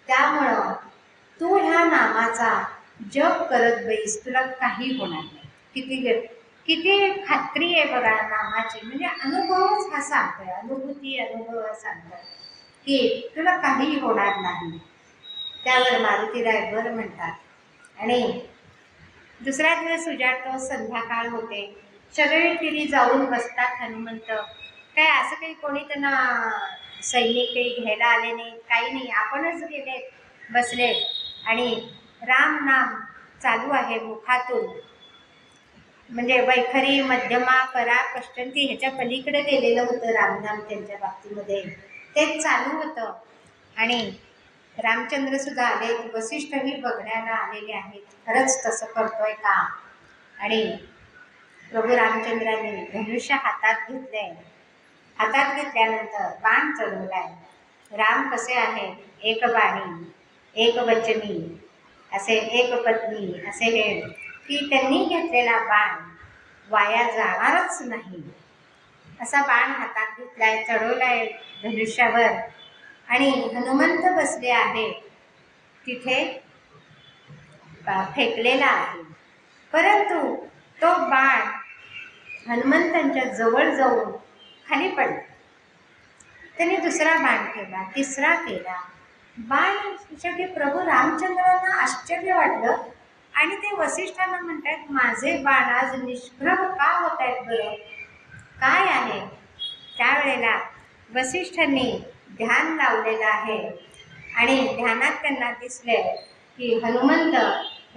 त्यामुळं तू ह्या नामाचा जप करत बैस, तुला काही होणार नाही. किती खात्री आहे बघा नामाची. म्हणजे अनुभवच हा सांगतोय, अनुभव सांगतोय की तुला काही होणार नाही. त्यावर मारुतीराय बरं म्हणतात आणि दुसरा दिवस उजाडतो, संध्याकाळ होते. सगळे जाऊन बसतात हनुमंत. काय असं काही कोणी त्यांना सैनिक काही घ्यायला आले नाहीत, काही नाही, आपणच गेले बसले आणि राम नाम चालू आहे मुखातून. म्हणजे वैखरी, मध्यमा, परा, कष्टंती ह्याच्या पलीकडे गेलेलं होतं रामनाम त्यांच्या बाबतीमध्ये. तेच चालू होतं. आणि रामचंद्र सुद्धा आले, वसिष्ठही बघण्याला आलेले आहेत, खरंच तसं करतोय का. आणि प्रभू रामचंद्रांनी धनुष्य हातात घेतले. हातात घेतल्यानंतर बाण चढवलाय. राम कसे आहेत, एक बाणी, एक वचनी, असे एक पत्नी, असे हे की त्यांनी घेतलेला बाण वाया जाणारच नाही असा बाण हातात घेतलाय, चढवलाय धनुष्यावर. आणि हनुमंत बसले आहे तिथे फेकलेला आहे. परंतु तो बाण हनुमंतांच्या जवळ जाऊन खाली पडला. त्यांनी दुसरा बाण केला, तिसरा केला. बाण शेवटी प्रभू रामचंद्रांना आश्चर्य वाटलं आणि ते वसिष्ठांना म्हणतात, माझे बाण आज निष्प्रभ का होत आहेत बरं, काय आहे. त्यावेळेला वसिष्ठांनी ध्यान लावलेलं आहे आणि ध्यानात त्यांना दिसले की हनुमंत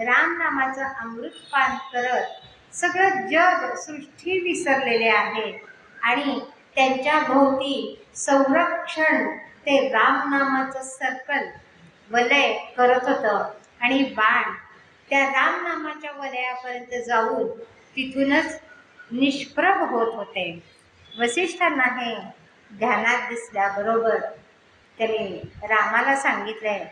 रामनामाचं अमृतपान करत सगळं जग सृष्टी विसरलेले आहे आणि त्यांच्या भोवती संरक्षण ते रामनामाचं सर्कल वलय करत होतं. आणि बाण त्या रामनामाच्या वलयापर्यंत जाऊन तिथूनच निष्प्रभ होत होते. वसिष्ठांना हे ध्यानात दिसल्याबरोबर त्यांनी रामाला सांगितलंय,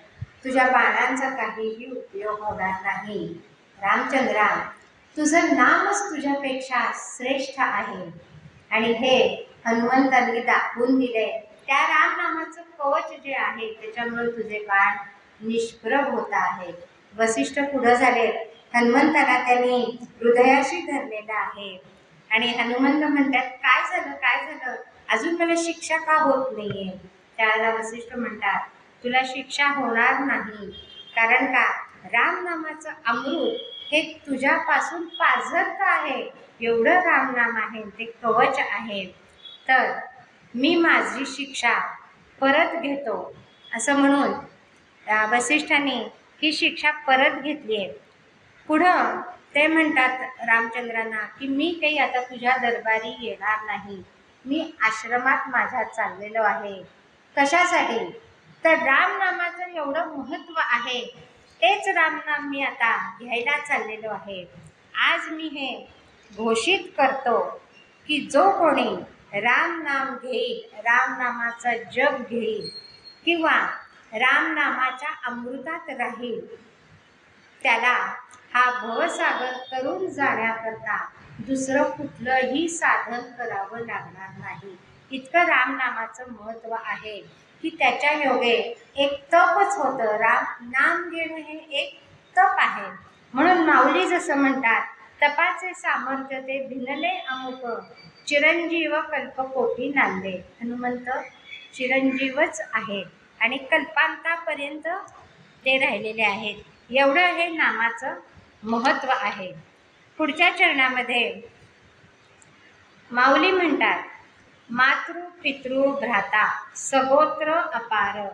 तुझ्या बाणांचा काहीही उपयोग होणार नाही. रामचंद्रा, तुझं नामच तुझ्यापेक्षा श्रेष्ठ आहे. आणि हे हनुमंतांनी दाखवून दिले. त्या रामनामाचं कवच जे आहे त्याच्यामुळे तुझे बाण निष्प्रभ होत आहे. वसिष्ठ पुढं झाले. हनुमंताला त्यांनी हृदयाशी धरलेलं आहे. आणि हनुमंत म्हणतात, काय झालं, काय झालं, अजून मला शिक्षा का होत नाहीये. त्याला वसिष्ठ म्हणतात, तुला शिक्षा होणार नाही. कारण का, रामनामाचं अमृत हे तुझ्यापासून पाझरत आहे. एवढं रामनाम आहे, ते कवच आहे. तर मी माझी शिक्षा परत घेतो. असं म्हणून वसिष्ठांनी ही शिक्षा परत घेतली आहे. पुढं ते म्हणतात रामचंद्रांना की मी काही आता तुझ्या दरबारी येणार नाही. मी आश्रमात माझ्या चाललेलो आहे. कशासाठी, तर रामनामाचं एवढं महत्त्व आहे. तेच रामनाम मी आता घ्यायला चाललेलो आहे. आज मी हे घोषित करतो की जो कोणी रामनाम घेईल, रामनामाचा जप घेईल किंवा रामनामाच्या अमृतात राहील, त्याला हा भवसागर तरुण जाण्याकरता दुसरं कुठलंही साधन करावं लागणार नाही. इतकं रामनामाचं महत्त्व आहे की त्याच्या योगे एक तपच होतं. नाम घेणं हे एक तप आहे. म्हणून माऊली जसं म्हणतात, तपाचे सामर्थ्य ते भिनले अमुक, चिरंजीव कल्पकोटी नांदे. हनुमंत चिरंजीवच आहे आणि कल्पांतापर्यंत ते राहिलेले आहेत. एवढं हे नामाचं महत्त्व आहे. पुढच्या चरणामध्ये माऊली म्हणतात, मातृ पितृ भ्राता सगोत्र अपार,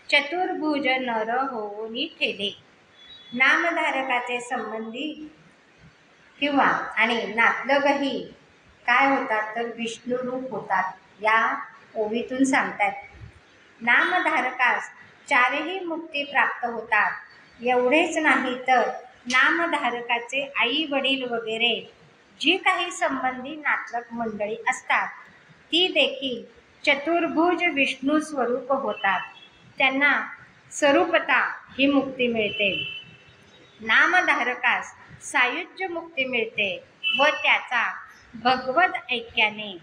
चतुर्भुज नर होऊनी ठेले. नामधारकाचे संबंधी किंवा आणि नातलगही काय होतात, तर विष्णुरूप होतात. या ओवीतून सांगतात, नामधारकास चारही मुक्ती प्राप्त होतात. एवढेच नाही तर नामधारकाचे आई वडील वगैरे जी काही संबंधी नातलग मंडळी असतात ती देखील चतुर्भुज विष्णू स्वरूप होतात. त्यांना स्वरूपता ही मुक्ती मिळते. नामधारकास सायुज्य मुक्ती मिळते व त्याचा भगवत ऐक्याने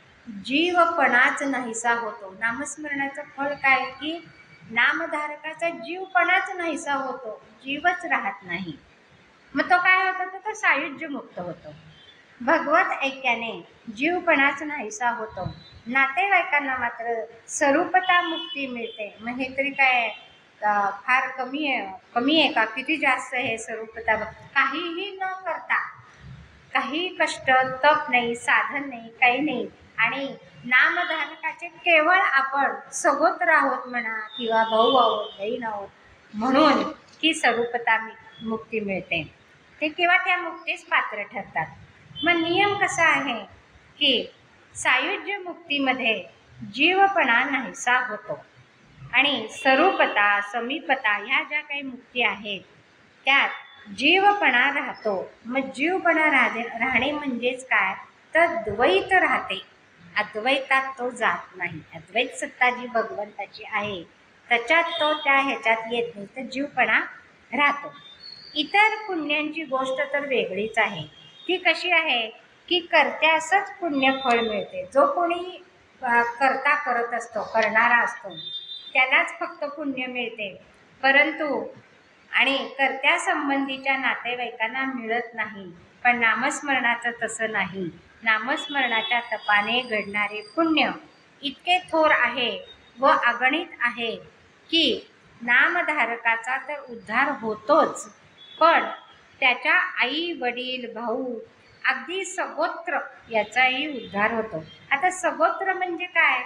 जीवपणाच नाहीसा होतो. नामस्मरणाचं फळ काय की नामधारकाचा जीवपणाच नाहीसा होतो, जीवच राहत नाही. मग तो काय होतो, तर तो सायुज्य मुक्त होतो. भगवत ऐक्याने जीवपणाच नाहीसा होतो. नातेवाईकांना मात्र स्वरूपता मुक्ती मिळते. मग हे तरी काय फार कमी आहे का, किती जास्त आहे स्वरूपता, काहीही न करता, काही कष्ट तप नाही, साधन नाही, काही नाही, आणि नामधारकाचे केवळ आपण सगोत्र आहोत म्हणा किंवा भाऊ आहोत, बहीण आहोत म्हणून की स्वरूपता मुक्ती मिळते, ते किंवा त्या मुक्तीस पात्र ठरतात. मग नियम कसा आहे की सायुज्य मुक्तीमध्ये जीवपणा नाहीसा होतो आणि स्वरूपता, समीपता ह्या ज्या काही मुक्ती आहेत त्यात जीवपणा राहतो. मग जीवपणा राहणे म्हणजेच काय, तर द्वैत राहते, अद्वैतात तो जात नाही. अद्वैत सत्ता जी भगवंताची आहे त्याच्यात तो त्या ह्याच्यात येत नाही, तर जीवपणा राहतो. इतर पुण्यांची गोष्ट तर वेगळीच आहे. ती कशी आहे की कर्त्यासच पुण्यफळ मिळते. जो कोणी करता करत असतो, करणारा असतो, त्यालाच फक्त पुण्य मिळते, परंतु आणि कर्त्या संबंधीच्या नातेवाईकांना मिळत नाही. पण नामस्मरणाचं तसं नाही. नामस्मरणाच्या तपाने घडणारे पुण्य इतके थोर आहे व अगणित आहे की नामधारकाचा तर उद्धार होतोच, पण त्याच्या आई वडील भाऊ अगदी सगोत्र याचाही उद्धार होतो. आता सगोत्र म्हणजे काय,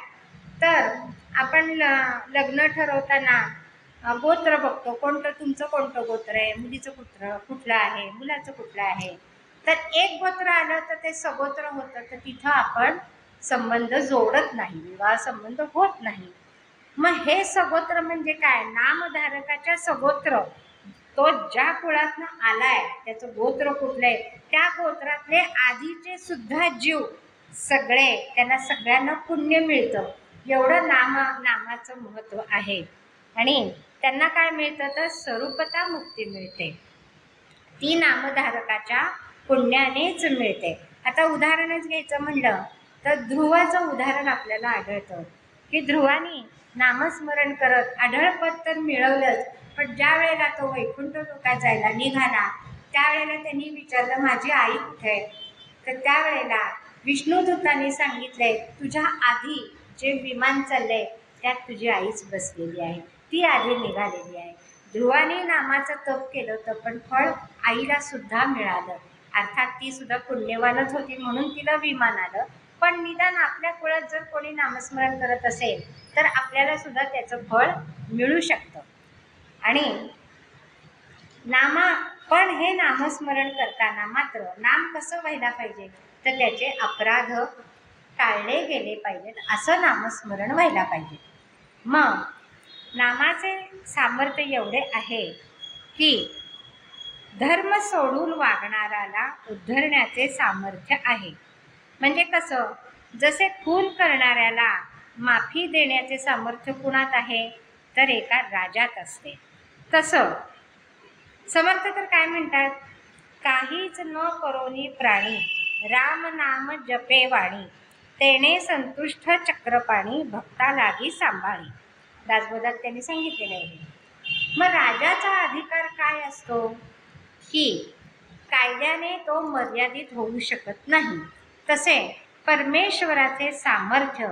तर आपण लग्न ठरवताना गोत्र बघतो, तुमचं कोणतं गोत्र आहे, मुलीचं कुठलं आहे, मुलाचं कुठलं आहे, तर एक गोत्र आलं तर ते सगोत्र होतं, तर तिथं आपण संबंध जोडत नाही, विवाह संबंध होत नाही. मग हे सगोत्र म्हणजे काय, नामधारकाच्या सगोत्र, तो ज्या कुळातनं आलाय त्याचं गोत्र कुठलं आहे, त्या गोत्रातले आधीचे सुद्धा जीव सगळे, त्यांना सगळ्यांना पुण्य मिळतं. एवढं नामाचं महत्त्व आहे. आणि त्यांना काय मिळतं, तर स्वरूपता मुक्ती मिळते, ती नामधारकाच्या पुण्यानेच मिळते. आता उदाहरणच घ्यायचं म्हणलं तर ध्रुवाचं उदाहरण आपल्याला आढळतं की ध्रुवानी नामस्मरण करत आढळपद तर मिळवलंच, पण ज्या वेळेला तो वैकुंठ लोकात जायला निघाला त्यावेळेला त्यांनी विचारलं माझी आई कुठे आहे, तर त्यावेळेला विष्णुदूतांनी सांगितलंय तुझ्या आधी जे विमान चाललंय त्यात तुझी आईच बसलेली आहे, ती आधी निघालेली आहे. ध्रुवाने नामाचं तप केलं होतं, पण फळ आईला सुद्धा मिळालं, अर्थात ती सुद्धा पुण्यवानच होती म्हणून तिला विमान आलं. पण निदान आपल्या कुळात जर कोणी नामस्मरण करत असेल तर आपल्याला सुद्धा त्याचं फळ मिळू शकतं. आणि पण हे नामस्मरण करताना मात्र नाम कसं व्हायला पाहिजे, तर त्याचे अपराध टाळले गेले पाहिजेत, असं नामस्मरण व्हायला पाहिजे. मग नामाचे सामर्थ्य एवढे आहे की धर्म सोडून वागणाऱ्याला उद्धरण्याचे सामर्थ्य आहे. म्हणजे कसं, जसे खून करणाऱ्याला माफी देण्याचे सामर्थ्य कुणात आहे, तर एका राजात असते. तसं समर्थ तर काय म्हणतात, काहीच न करोनी प्राणी राम नाम जपे वाणी, तेने संतुष्ट चक्रपाणी भक्ता लागी सांभाळी. दासबोधात त्यांनी सांगितलेलं आहे. मग राजाचा अधिकार काय असतो की कायद्याने तो मर्यादित होऊ शकत नाही, तसे परमेश्वराचे सामर्थ्य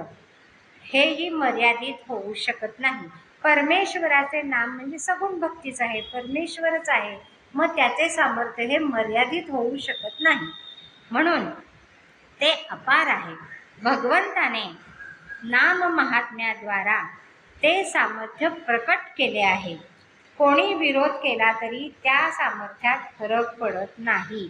हेही मर्यादित होऊ शकत नाही. परमेश्वराचे नाम म्हणजे सगुण भक्तीच आहे, परमेश्वरच आहे, मग त्याचे सामर्थ्य हे मर्यादित होऊ शकत नाही, म्हणून ते अपार आहे. भगवंताने नाम महात्म्याद्वारा ते सामर्थ्य प्रकट केले आहे. कोणी विरोध केला तरी त्या सामर्थ्यात फरक पडत नाही.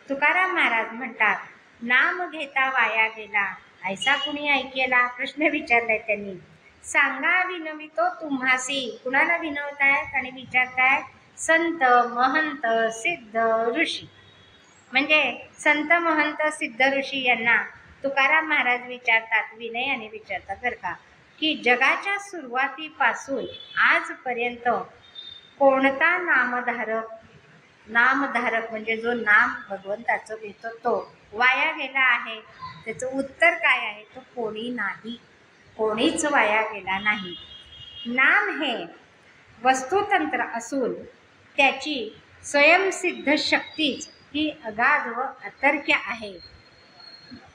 तुकाराम महाराज म्हणतात, नाम घेता वाया गेला ऐसा कुणी ऐकेला. प्रश्न विचारलाय त्यांनी, सांगा विनवितो तुम्हासी. कुणाला विनवतायत आणि विचारताय, संत महंत सिद्ध ऋषी. म्हणजे संत महंत सिद्ध ऋषी यांना तुकाराम महाराज विचारतात, विनयाने विचारतात बरं का, की जगाच्या सुरुवातीपासून आजपर्यंत कोणता नामधारक म्हणजे जो नाम भगवंताचं घेतो तो वाया गेला आहे. त्याचं उत्तर काय आहे, तो कोणी नाही, कोणीच वाया गेला नाही. नाम हे वस्तुतंत्र असून त्याची स्वयंसिद्ध शक्तीच ही अगाध व अतर्क्य आहे.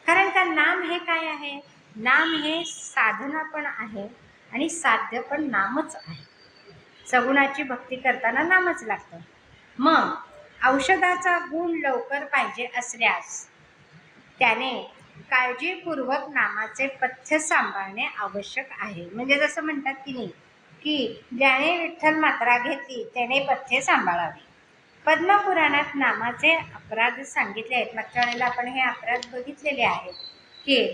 कारण का नाम हे काय आहे, नाम हे साधना पण आहे आणि साध्य पण नामच आहे. सगुणाची भक्ती करताना नामच लागतं. मग औषधाचा गुण लवकर पाहिजे असल्यास त्याने काळजीपूर्वक नामाचे पथ्य सांभाळणे आवश्यक आहे. म्हणजे जसं म्हणतात की नाही, की ज्याने विठ्ठल मात्रा घेतली त्याने पथ्य सांभाळावी. पद्मपुराणात नामाचे अपराध सांगितले आहेत. मागच्या वेळेला आपण हे अपराध बघितलेले आहेत की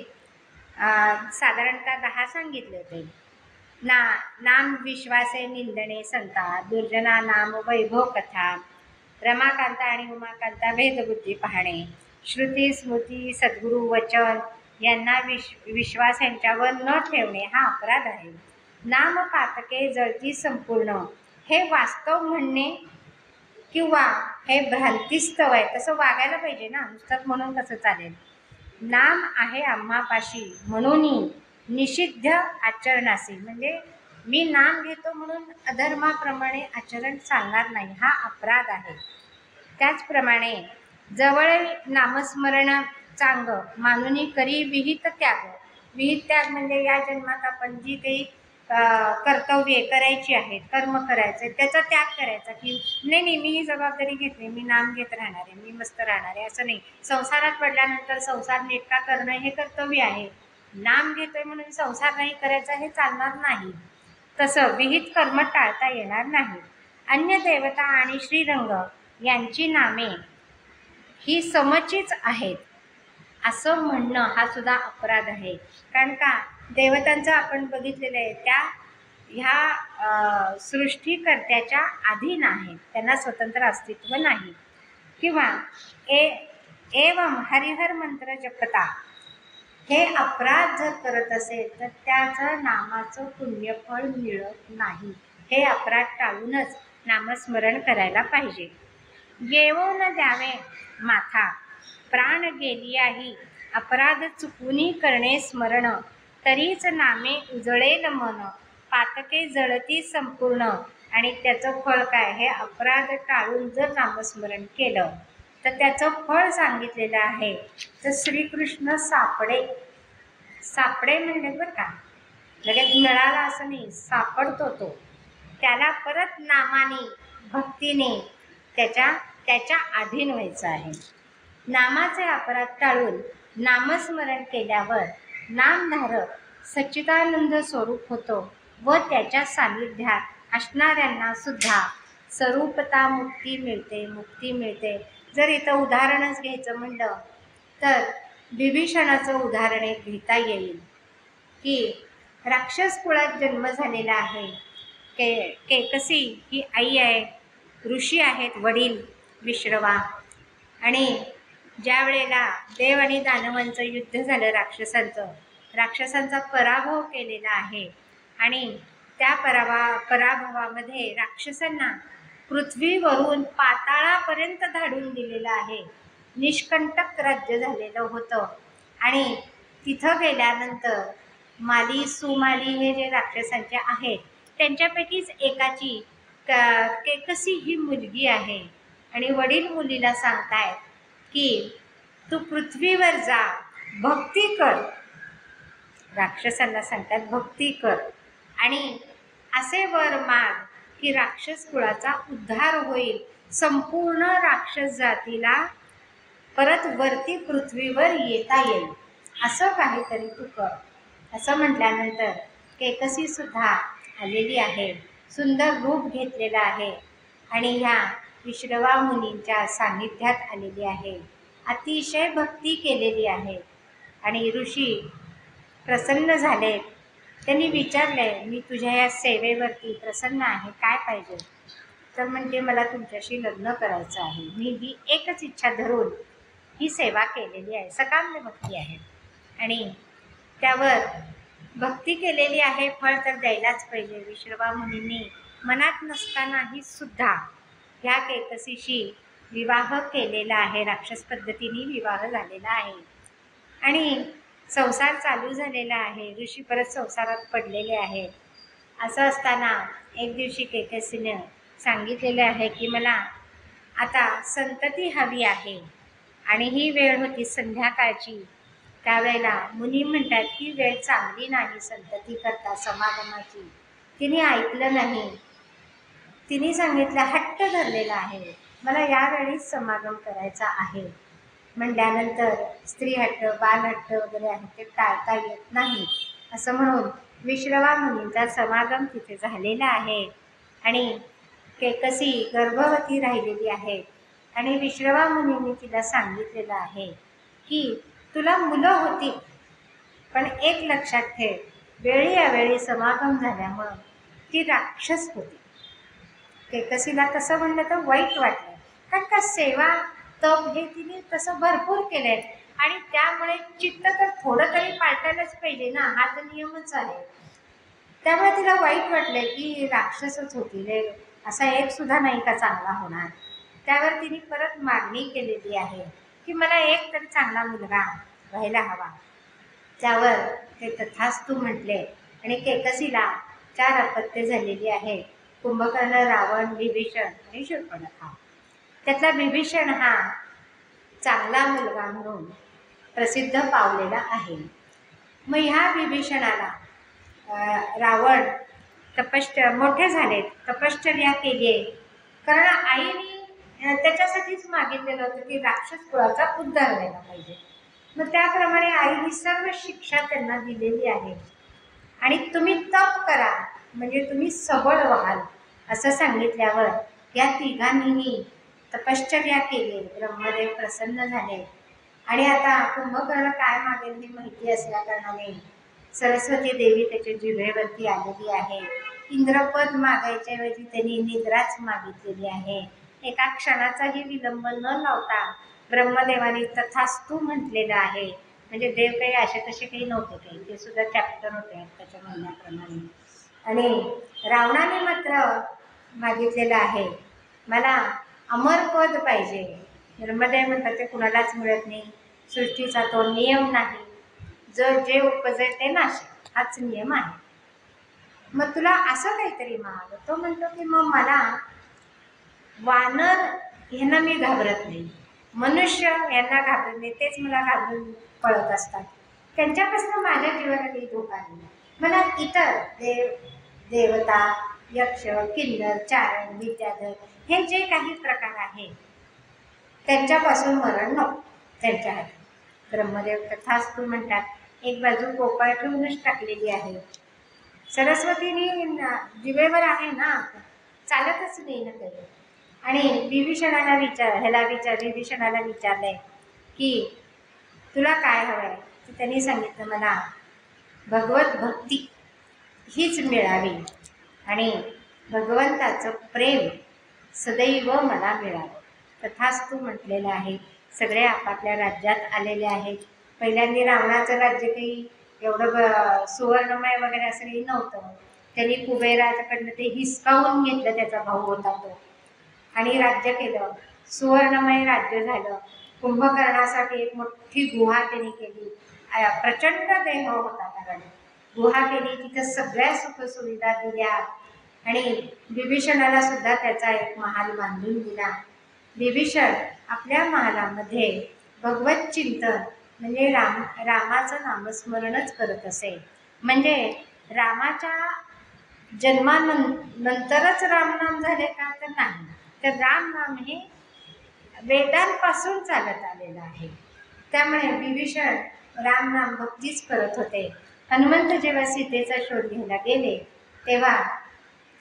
साधारणतः 10 सांगितले होते. नाम विश्वासे निंदणे संता, दुर्जना नाम वैभव कथा, रमाकांता आणि उमाकांता भेदबुद्धी पाहणे, श्रुती स्मृती सद्गुरु वचन यांना विश्वास यांच्यावर न ठेवणे हा अपराध आहे. नाम पातके जळती संपूर्ण हे वास्तव म्हणणे किंवा हे भ्रांतिस्तव आहे, तसं वागायला पाहिजे ना, नुसतं म्हणून कसं चालेल. नाम आहे आम्हापाशी म्हणून निषिद्ध आचरणासी, म्हणजे मी नाम घेतो म्हणून अधर्माप्रमाणे आचरण चालणार नाही, हा अपराध आहे. त्याचप्रमाणे जवळ नामस्मरण चांग मानुनी करी विहित त्याग. विहित त्याग म्हणजे या जन्मात आपण जी काही कर्तव्ये करायची आहेत, कर्म करायचे, त्याचा त्याग करायचा, की नाही मी ही जबाबदारी घेतली, मी नाम घेत राहणार आहे, मी मस्त राहणार आहे, असं नाही. संसारात पडल्यानंतर संसार नेटका करणं हे कर्तव्य आहे. नाम घेतोय म्हणून संसार नाही करायचा हे चालणार नाही. तसं विहित कर्म टाळता येणार नाही. अन्य देवता आणि श्रीरंग यांची नामे ही समचीच आहेत असं म्हणणं हा सुद्धा अपराध आहे. कारण का, देवतांचं आपण बघितलेलं आहे, त्या ह्या सृष्टीकर्त्याच्या अधीन आहेत, त्यांना स्वतंत्र अस्तित्व नाही. किंवा एवं हरिहर मंत्र जपता हे अपराध जर करत असेल तर त्याचं नामाचं पुण्यफळ मिळत नाही. हे अपराध टाळूनच नामस्मरण करायला पाहिजे. येवो न द्यावे माथा प्राण गेलियाही अपराध चुकूनी करणे स्मरण, तरीच नामे उजळेल मन पातके जळती संपूर्ण. आणि त्याचं फळ काय, हे अपराध टाळून जर नामस्मरण केलं तर त्याचं फळ सांगितलेलं आहे. तर श्रीकृष्ण सापडे म्हणले बरं का, लगेच मिळाला असं नाही, सापडतो तो. त्याला परत नामाने भक्तीने त्याच्या अधीन व्हायचं आहे. नामाचे अपराध टाळून नामस्मरण केल्यावर नामधारक सच्चिदानंद स्वरूप होतो व त्याच्या सान्निध्यात असणाऱ्यांना सुद्धा स्वरूपता मुक्ती मिळते. जर इथं उदाहरणच घ्यायचं म्हणलं तर विभीषणाचं उदाहरण एक घेता येईल की राक्षस कुळात जन्म झालेला आहे. केकसी ही आई आहे, ऋषी आहेत वडील विश्रवा. आणि ज्या वेळेला देव आणि दानवांचं युद्ध झालं, राक्षसांचा पराभव केलेला आहे. आणि त्या पराभवामध्ये राक्षसांना पृथ्वीवरून पाताळापर्यंत धाडून दिलेलं आहे. निष्कंटक राज्य झालेलं होतं. आणि तिथं गेल्यानंतर सुमाली हे जे राक्षसांचे आहेत त्यांच्यापैकीच एकाची केकसी ही मुलगी आहे. आणि वडील मुलीला सांगतायत की तू पृथ्वीवर जा, भक्ती कर. राक्षसांना सांगतात भक्ती कर आणि असे वर माग की राक्षस कुळाचा उद्धार होईल, संपूर्ण राक्षस जातीला परत वरती पृथ्वीवर येता येईल, असं काहीतरी तू कर. असं म्हटल्यानंतर केकसी सुद्धा आलेली आहे, सुंदर रूप घेतलेलं आहे आणि ह्या विश्रवा मुनींच्या सान्निध्यात आलेली आहे. अतिशय भक्ती केलेली आहे. आणि ऋषी प्रसन्न झाले. त्यांनी विचारले, मी तुझ्या या सेवेवरती प्रसन्न आहे, काय पाहिजे? तर म्हणते, मला तुमच्याशी लग्न करायचं आहे. मी ही एकच इच्छा धरून ही सेवा केलेली आहे, सकाम्य भक्ती आहे. आणि त्यावर भक्ती केलेली आहे, फळ तर द्यायलाच पाहिजे. विश्रवा मुनींनी मनात नसतानाही सुद्धा ह्या केकसीशी विवाह केलेला आहे, राक्षस पद्धतीने विवाह झालेला आहे. आणि संसार चालू झालेला आहे, ऋषी परत संसारात पडलेले आहेत. असं असताना एक दिवशी केकसीने सांगितलेलं आहे की मला आता संतती हवी आहे. आणि ही वेळ होती संध्याकाळची. त्यावेळेला मुनी म्हणतात ही वेळ चांगली नाही संतती करता समागमाची. तिने ऐकलं नाही. तिने सांगितलं, हट्ट धरलेला आहे, मला यावेळीच समागम करायचा आहे. म्हणल्यानंतर स्त्री हट्ट, बालहट्ट वगैरे आहे ते टाळता येत नाही, असं म्हणून विश्रवा मुनींचा समागम तिथे झालेला आहे. आणि केकसी गर्भवती राहिलेली आहे आणि विश्रवा मुनींनी तिला सांगितलेलं आहे की तुला मुलं होती, पण एक लक्षात ठेव, वेळी अवेळी समागम झाल्यामुळं ती राक्षस होती. केकसीला तसं म्हणलं तर वाईट वाटलं, कारण का सेवा तप हे तिने तसं भरपूर केलंय आणि त्यामुळे चित्त तर थोडं तरी पाळटायलाच पाहिजे ना, हा तर नियमच आहे. त्यामुळे तिला वाईट वाटलंय की राक्षसच होती रे, असा एक सुद्धा नाही का चांगला होणार. त्यावर तिने परत मागणी केलेली आहे की मला एक तरी चांगला मुलगा व्हायला हवा. त्यावर ते तथास्तु म्हटले आणि केकसीला 4 अपत्ये झालेली आहे, कुंभकर्ण, रावण, विभीषण आणि शूर्पणखा. त्यातला विभीषण हा चांगला मुलगा म्हणून प्रसिद्ध पावलेला आहे. मग ह्या विभीषणाला रावण मोठे झालेत, तपश्चर्या केली आहे, कारण आईने त्याच्यासाठीच मागितलेलं होतं की राक्षस कुळाचा उद्धार व्हायला पाहिजे. मग त्याप्रमाणे आईने सर्व शिक्षा त्यांना दिलेली आहे आणि तुम्ही तप करा म्हणजे तुम्ही सबळ व्हाल असं सांगितल्यावर या तिघांनीही तपश्चर्या केली. ब्रह्मदेव प्रसन्न झाले आणि आता कुंभकर्ण काय मागेल हे माहिती असल्या कारणाने सरस्वती देवी त्याच्या जिभेवरती आलेली आहे. इंद्रपद मागायच्या ऐवजी त्यांनी निद्राच मागितलेली आहे. एका क्षणाचाही विलंब न लावता ब्रह्मदेवाने तथास्तु म्हटलेलं आहे. म्हणजे देव काही असे तसे काही नव्हते, काही ते सुद्धा चॅप्टर होते त्याच्या म्हणण्याप्रमाणे. आणि रावणाने मात्र मागितलेलं आहे, मला अमरपद पाहिजे. ब्रह्मदेव म्हणतात ते कुणालाच मिळत नाही, सृष्टीचा तो नियम नाही, जर जे उपजे ते नाशे, हाच नियम आहे. मग तुला असं काहीतरी माग. तो म्हणतो की मग मला वानर ह्यांना मी घाबरत नाही, मनुष्य यांना घाबरत नाही, तेच मला घाबरून पळत असतात, त्यांच्यापासून माझ्या जीवाला काही धोका नाही. मला इतर देवता, यक्ष, किन्नर, चारण, विद्याधर हे जे काही प्रकार आहेत त्यांच्यापासून मरण नको त्यांच्या हाती. ब्रह्मदेव तथास्तु म्हणतात. एक बाजू पोकळ ठेवूनच टाकलेली आहे. सरस्वतीने जिभेवर आहे ना, चालतच नाही ना काही. आणि विभीषणाला विभीषणाला विचारलंय की तुला काय हवं आहे. तर त्यांनी सांगितलं मला भगवत भक्ती हीच मिळावी आणि भगवंताचं प्रेम सदैव मला मिळावं. तथास्तु म्हटलेलं आहे. सगळे आपापल्या राज्यात आलेले आहेत. पहिल्यांदा रावणाचं राज्य काही एवढं सुवर्णमय वगैरे असं काही नव्हतं. त्यांनी कुबेराच्याकडनं ते हिसकावून घेतलं, त्याचा भाऊ होता तो, आणि राज्य केलं. सुवर्णमय राज्य झालं. कुंभकर्णासाठी एक मोठी गुहा त्यांनी केली. प्रचंड देह होता, कारण गुहा केली, तिथं सगळ्या सुखसुविधा दिल्या आणि विभीषणाला सुद्धा त्याचा एक महाल बांधून दिला. विभीषण आपल्या महालामध्ये भगवत चिंतन म्हणजे रामाचं नामस्मरणच करत असे. म्हणजे रामाच्या जन्मानंतरच रामनाम झाले का, तर नाही, तर रामनाम हे वेदांपासून चालत आलेलं आहे. त्यामुळे विभीषण रामनाम भक्तीच करत होते. हनुमंत जेव्हा सीतेचा शोध घ्यायला गेले तेव्हा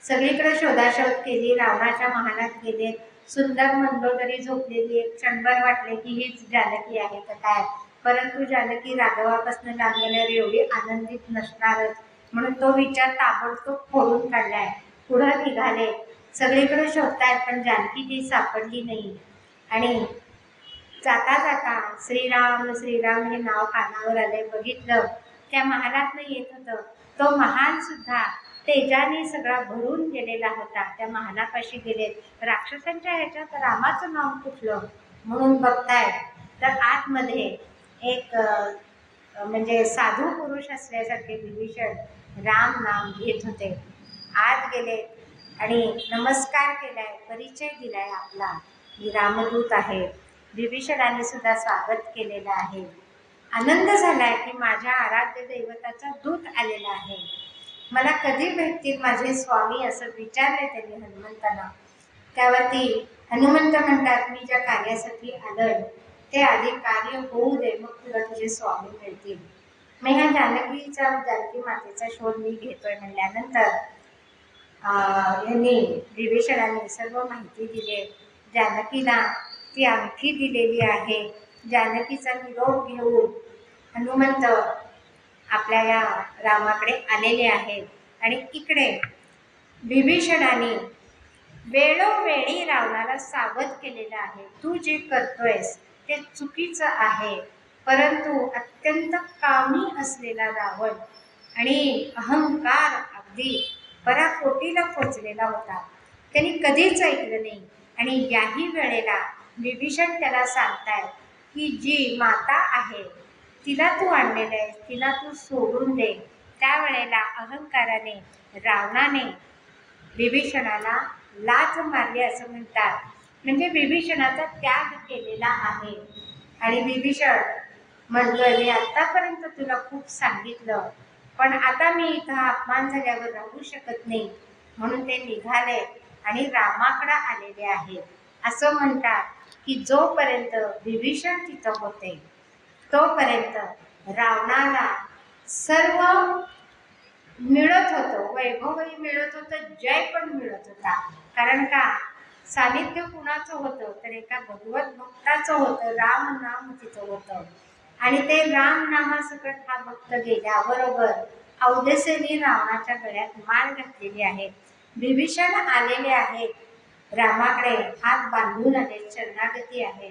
सगळीकडे शोधाशोध केली, रावणाच्या महालात गेले. सुंदर मंडोदरी झोपलेली, एक क्षणभर वाटले की हीच जानकी आहे तर काय, परंतु जानकी राघवापासून लांब गेल्यावर एवढी आनंदित नसणारच, म्हणून तो विचार ताबडतोब फोडून काढलाय. पुढं निघाले, सगळीकडे शोधतायत पण जानकी काही सापडली नाही. आणि जाता जाता श्रीराम श्रीराम हे नाव कानावर आले. बघितलं त्या महालात येत होतं. तो महाल सुद्धा तेजाने सगळा भरून गेलेला होता. त्या महालापाशी गेलेत. राक्षसांच्या ह्याच्यात रामाचं नाव कुठलं म्हणून बघतायत, तर आतमध्ये एक म्हणजे साधू पुरुष असल्यासारखे विभीषण राम नाम घेत होते. आत गेले आणि नमस्कार केलाय, परिचय दिलाय आपला, मी रामदूत आहे. विभीषणाने सुद्धा स्वागत केलेलं आहे. आनंद झालाय की माझ्या आराध्य दैवताचा दूत आलेला आहे. मला कधी भेटतील माझे स्वामी, असं विचारले त्यांनी हनुमंतांना. त्यावरती हनुमंत म्हणतात, मी ज्या कार्यासाठी आलोय ते आधी कार्य होऊ दे, मग तुला तुझे स्वामी मिळतील. मी ह्या जानकी मातेचा शोध मी घेतोय म्हणल्यानंतर यांनी विभीषणाने सर्व माहिती दिली. जानकीला ती अंगठी दिलेली आहे. जानकीचा निरोप घेऊन हनुमंत आपल्या या रामाकडे आलेले आहेत. आणि इकडे विभीषणाने वेळोवेळी रावणाला सावध केलेलं आहे, तू जे करतोयस ते चुकीचं आहे. परंतु अत्यंत कामी असलेला रावण आणि अहंकार अगदी पराकोटीला पोचलेला होता. त्यांनी कधीच ऐकलं नाही. आणि याही वेळेला विभीषण त्याला सांगताय की जी माता आहे तिला तू आणलेलं आहे, तिला तू सोडून दे. त्यावेळेला अहंकाराने रावणाने विभीषणाला लाच मारली असं म्हणतात. म्हणजे विभीषणाचा त्याग केलेला आहे. आणि विभीषण म्हणतोय, मी आतापर्यंत तुला खूप सांगितलं, पण आता मी इथं अपमान झाल्यावर राहू शकत नाही, म्हणून ते निघाले आणि रामाकडे आलेले आहेत. असं म्हणतात की जोपर्यंत विभीषण तिथं होते तोपर्यंत रावणाला सर्व मिळत होतं, वैभवही मिळत होतं, जय पण मिळत होता. कारण का, सानिध्य कुणाचं होतं तर एका भगवत भक्ताचं होतं, राम नाम तिथं होतं. आणि ते राम नामासकट हा भक्त गेल्याबरोबर अवधसेने रावणाच्या गळ्यात माळ घातलेली आहे. विभीषण आलेले आहेत, रामाकडे हात बांधून आले, शरणागती आहे.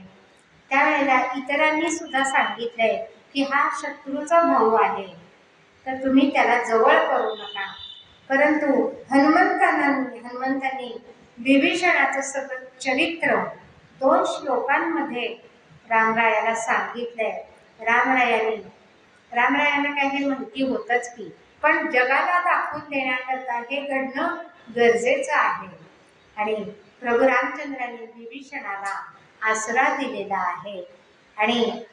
त्यावेळेला इतरांनी सुद्धा सांगितलंय की हा शत्रूचा भाऊ आहे, तर तुम्ही त्याला जवळ करू नका. परंतु हनुमंतांनी विभीषणाचं सगळं चरित्र 2 श्लोकांमध्ये रामरायाला सांगितलंय. रामरायांना काय हे माहिती होतच की, पण जगाला दाखवून देण्याकरता हे घडणं गरजेचं आहे. आणि प्रभू रामचंद्रांनी विभीषणाला आसरा दिलेला आहे. आणि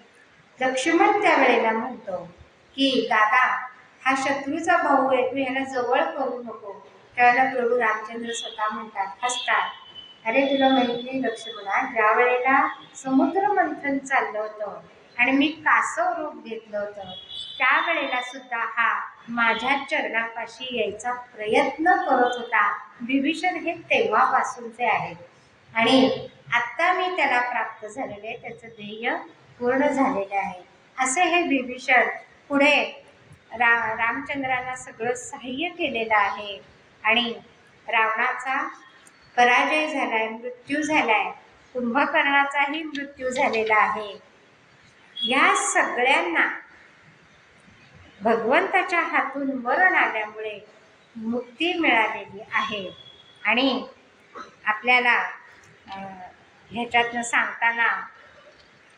लक्ष्मण त्यावेळेला म्हणतो की दादा, हा शत्रूचा भाऊ आहे, तू ह्याला जवळ करू नको. त्यावेळेला प्रभू रामचंद्र स्वतः म्हणतात, हसतात, अरे तुला माहिती नाही लक्ष्मणा, ज्या वेळेला समुद्र मंथन चाललं होतं आणि मी कासव रूप घेतलं होतं, त्यावेळेला सुद्धा हा माझ्या चरणापाशी यायचा प्रयत्न करत होता. विभीषण हे तेव्हापासूनचे आहे आणि आत्ता मी त्याला प्राप्त झालेले, त्याचं ध्येय पूर्ण झालेले आहे. असे हे विभीषण पुढे रामचंद्रांना सगळं सहाय्य केलेलं आहे. आणि रावणाचा पराजय झालाय, मृत्यू झालाय, कुंभकर्णाचाही मृत्यू झालेला आहे. या सगळ्यांना भगवंताच्या हातून मरण आल्यामुळे मुक्ती मिळालेली आहे. आणि आपल्याला ह्याच्यातनं सांगताना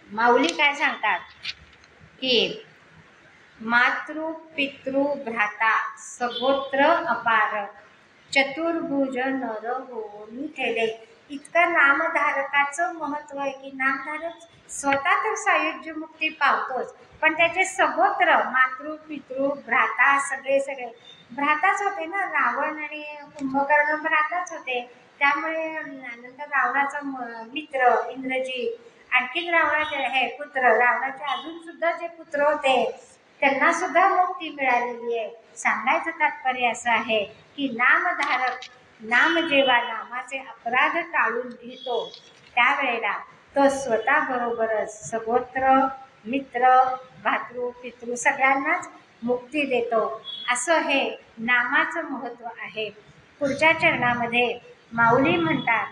माऊली काय सांगतात की मातृ पितृ भ्राता सगोत्र अपार चतुर्भुज नर होऊन ठेले. इतकं नामधारकाचं महत्व आहे की नामधारक स्वतः तर सायुज्य मुक्ती पावतोच, पण त्याचे सगोत्र मातृ पितृ भ्राता सगळे भ्राताच होते ना. रावण आणि कुंभकर्ण भ्राताच होते. त्यामुळे नंतर रावणाचा मित्र इंद्रजित, आणखीन रावणाचे हे पुत्र, रावणाचे अजून सुद्धा जे पुत्र होते त्यांना सुद्धा मुक्ती मिळालेली आहे. सांगायचं तात्पर्य असं आहे की नामधारक नाम जेव्हा नामाचे अपराध टाळून घेतो त्यावेळेला तो स्वतः बरोबरच सगोत्र मित्र भातृ पितृ सगळ्यांनाच मुक्ती देतो. असं हे नामाचं महत्त्व आहे. पुढच्या चरणामध्ये माऊली म्हणतात,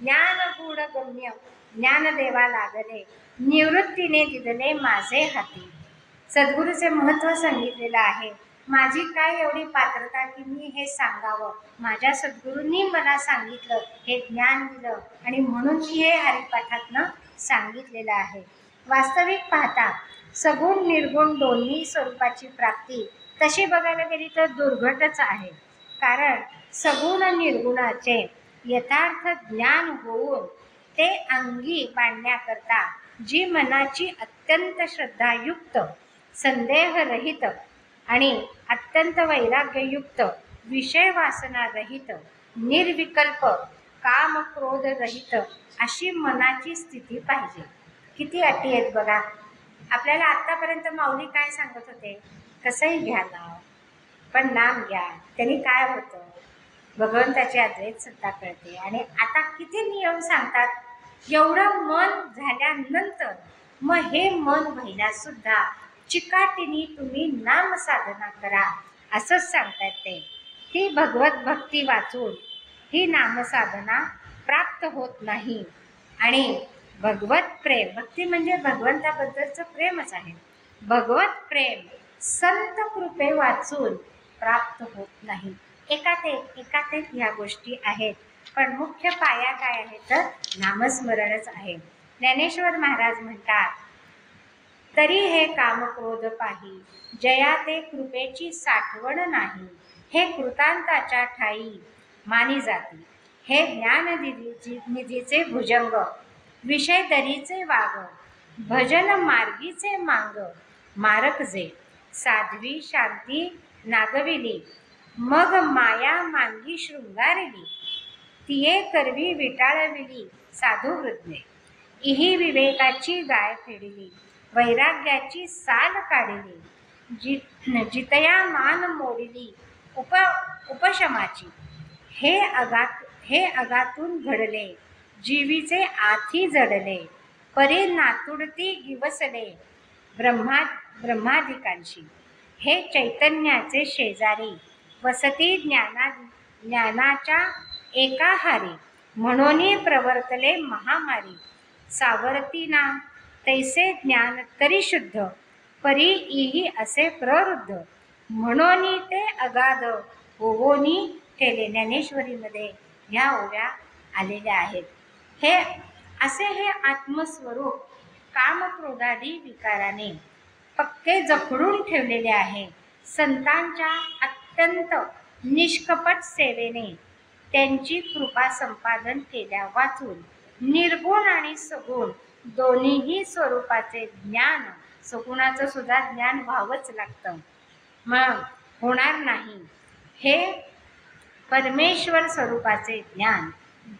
ज्ञानगूढ गम्य ज्ञानदेवा लागले निवृत्तीने दिदले माझे हाती. सद्गुरूचे महत्त्व सांगितलेलं आहे. माझी काय एवढी पात्रता की मी हे सांगावं, माझ्या सद्गुरूंनी मला सांगितलं, हे ज्ञान दिलं आणि म्हणून मी हे हरिपाठातनं सांगितलेलं आहे. वास्तविक पाहता सगुण निर्गुण दोन्ही स्वरूपाची प्राप्ती तशी बघायला गेली तर दुर्घटच आहे. कारण सगुण निर्गुणाचे यथार्थ ज्ञान होऊन ते अंगी बांधण्याकरता जी मनाची अत्यंत श्रद्धायुक्त संदेहरहित आणि अत्यंत वैराग्ययुक्त, विषय वासना रहित, निर्विकल्प, काम क्रोध रहित अशी मनाची स्थिती पाहिजे. किती अटी आहेत बघा. आपल्याला आतापर्यंत माऊली काय सांगत होते? कसंही घ्या नाव, पण नाम घ्या, त्यांनी काय होतं? भगवंताची अद्वैत सत्ता कळते. आणि आता किती नियम सांगतात. एवढं मन झाल्यानंतर मग हे मन व्हायला सुद्धा चिकाटीने तुम्ही नाम साधना करा असंच सांगतात ते. ही भगवत भक्ती वाचून ही नामसाधना प्राप्त होत नाही. आणि भगवत प्रेम, भक्ती म्हणजे भगवंताबद्दलचं प्रेमच आहे. भगवत प्रेम संत कृपे वाचून प्राप्त होत नाही. एकात एक ह्या गोष्टी आहेत, पण मुख्य पाया काय आहे तर नामस्मरणच आहे. ज्ञानेश्वर महाराज म्हणतात, तरी हे कामक्रोध पाही, जया ते कृपेची साठवण नाही. हे कृतांताच्या ठाई मानी जाती, हे ज्ञान निधीचे भुजंग, विषय दरीचे वाग, भजन मार्गीचे मांग, मारक जे साध्वी शांती नागविली, मग माया मांगी शृंगारिली, तिये करवी विटाळविली साधू वृद्धे, इही विवेकाची गाय फेडिली, वैराग्याची साल काढिली, जितया मान मोडिली उपशमाची, हे अगातून घडले, जीवीचे आथी जडले, परी नातुडती गिवसले ब्रह्मादिकांशी, हे चैतन्याचे शेजारी वसती ज्ञानाच्या एकाहारी, म्हणून प्रवर्तले महामारी, सावरती ना तैसे ज्ञान तरी शुद्ध, परी इही असे प्रवृद्ध, म्हणून ते अगाध होवोनी केले. ज्ञानेश्वरीमध्ये ह्या ओव्या आलेल्या आहेत. हे आत्मस्वरूप कामक्रोधादी विकाराने पक्के जखडून ठेवलेले आहे. संतांच्या अत्यंत निष्कपट सेवेने त्यांची कृपा संपादन केल्या वाचून निर्गुण आणि सगुण दोन्हीही स्वरूपाचे ज्ञान, सगुणाचं सुद्धा ज्ञान व्हावंच लागतं, मग होणार नाही. हे परमेश्वर स्वरूपाचे ज्ञान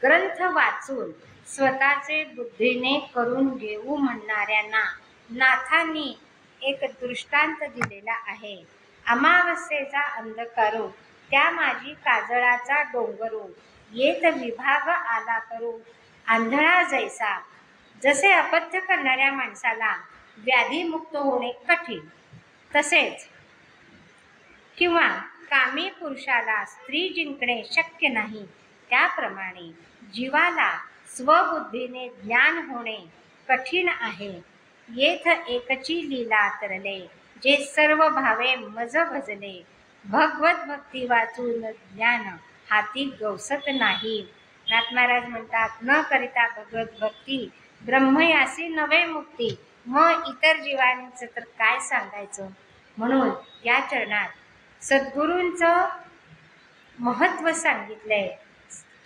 ग्रंथ वाचून स्वतःचे बुद्धीने करून घेऊ म्हणणाऱ्यांना नाथांनी एक दृष्टांत दिलेला आहे. अमावस्येचा अंधकारो त्या माझी काजळाचा डोंगरो, येत विभाग आला करू आंधळा जैसा. जसे अपथ्य करणाऱ्या माणसाला व्याधीमुक्त होणे कठीण, तसेच किंवा कामी पुरुषाला स्त्री जिंकणे शक्य नाही, त्याप्रमाणे जीवाला स्वबुद्धीने ज्ञान होणे कठीण आहे. येथ एकची लीला तरले, जे सर्व भावे मज भजले, भगवत भक्ती वाचून ज्ञान हाती गवसत नाही. नाथ महाराज म्हणतात, न करिता भगवत भक्ती ब्रह्मयासी नवे मुक्ती. मग इतर जीवांचं तर काय सांगायचं. म्हणून या चरणात सद्गुरूंचं महत्त्व सांगितलंय.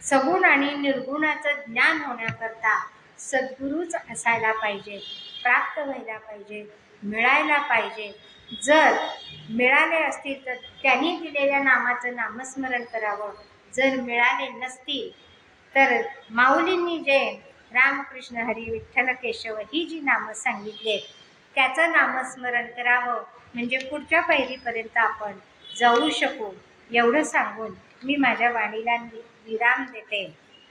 सगुण आणि निर्गुणाचं ज्ञान होण्याकरता सद्गुरूच असायला पाहिजे, प्राप्त व्हायला पाहिजे, मिळायला पाहिजे. जर मिळाले असतील तर त्यांनी दिलेल्या नामाचं नामस्मरण करावं. जर मिळाले नसतील तर माऊलींनी जे रामकृष्ण हरी विठ्ठल केशव ही जी नामं सांगितली त्याचं नामस्मरण करावं, म्हणजे पुढच्या पायरीपर्यंत आपण जाऊ शकू. एवढं सांगून मी माझ्या वाणीला विराम देते.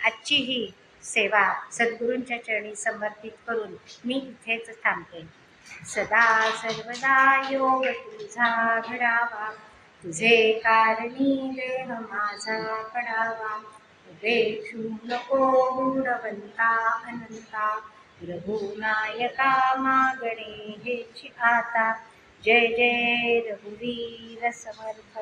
आजची ही सेवा सद्गुरूंच्या चरणी समर्पित करून मी इथेच थांबते. सदा सर्वदा योग तुझा घडावा, तुझे कारणी देह माझा पडावा. उपेक्षू नको गुणवंता अनंता, रघुनायका मागणे हेची आता. जय जय रघुवीर समर्थ.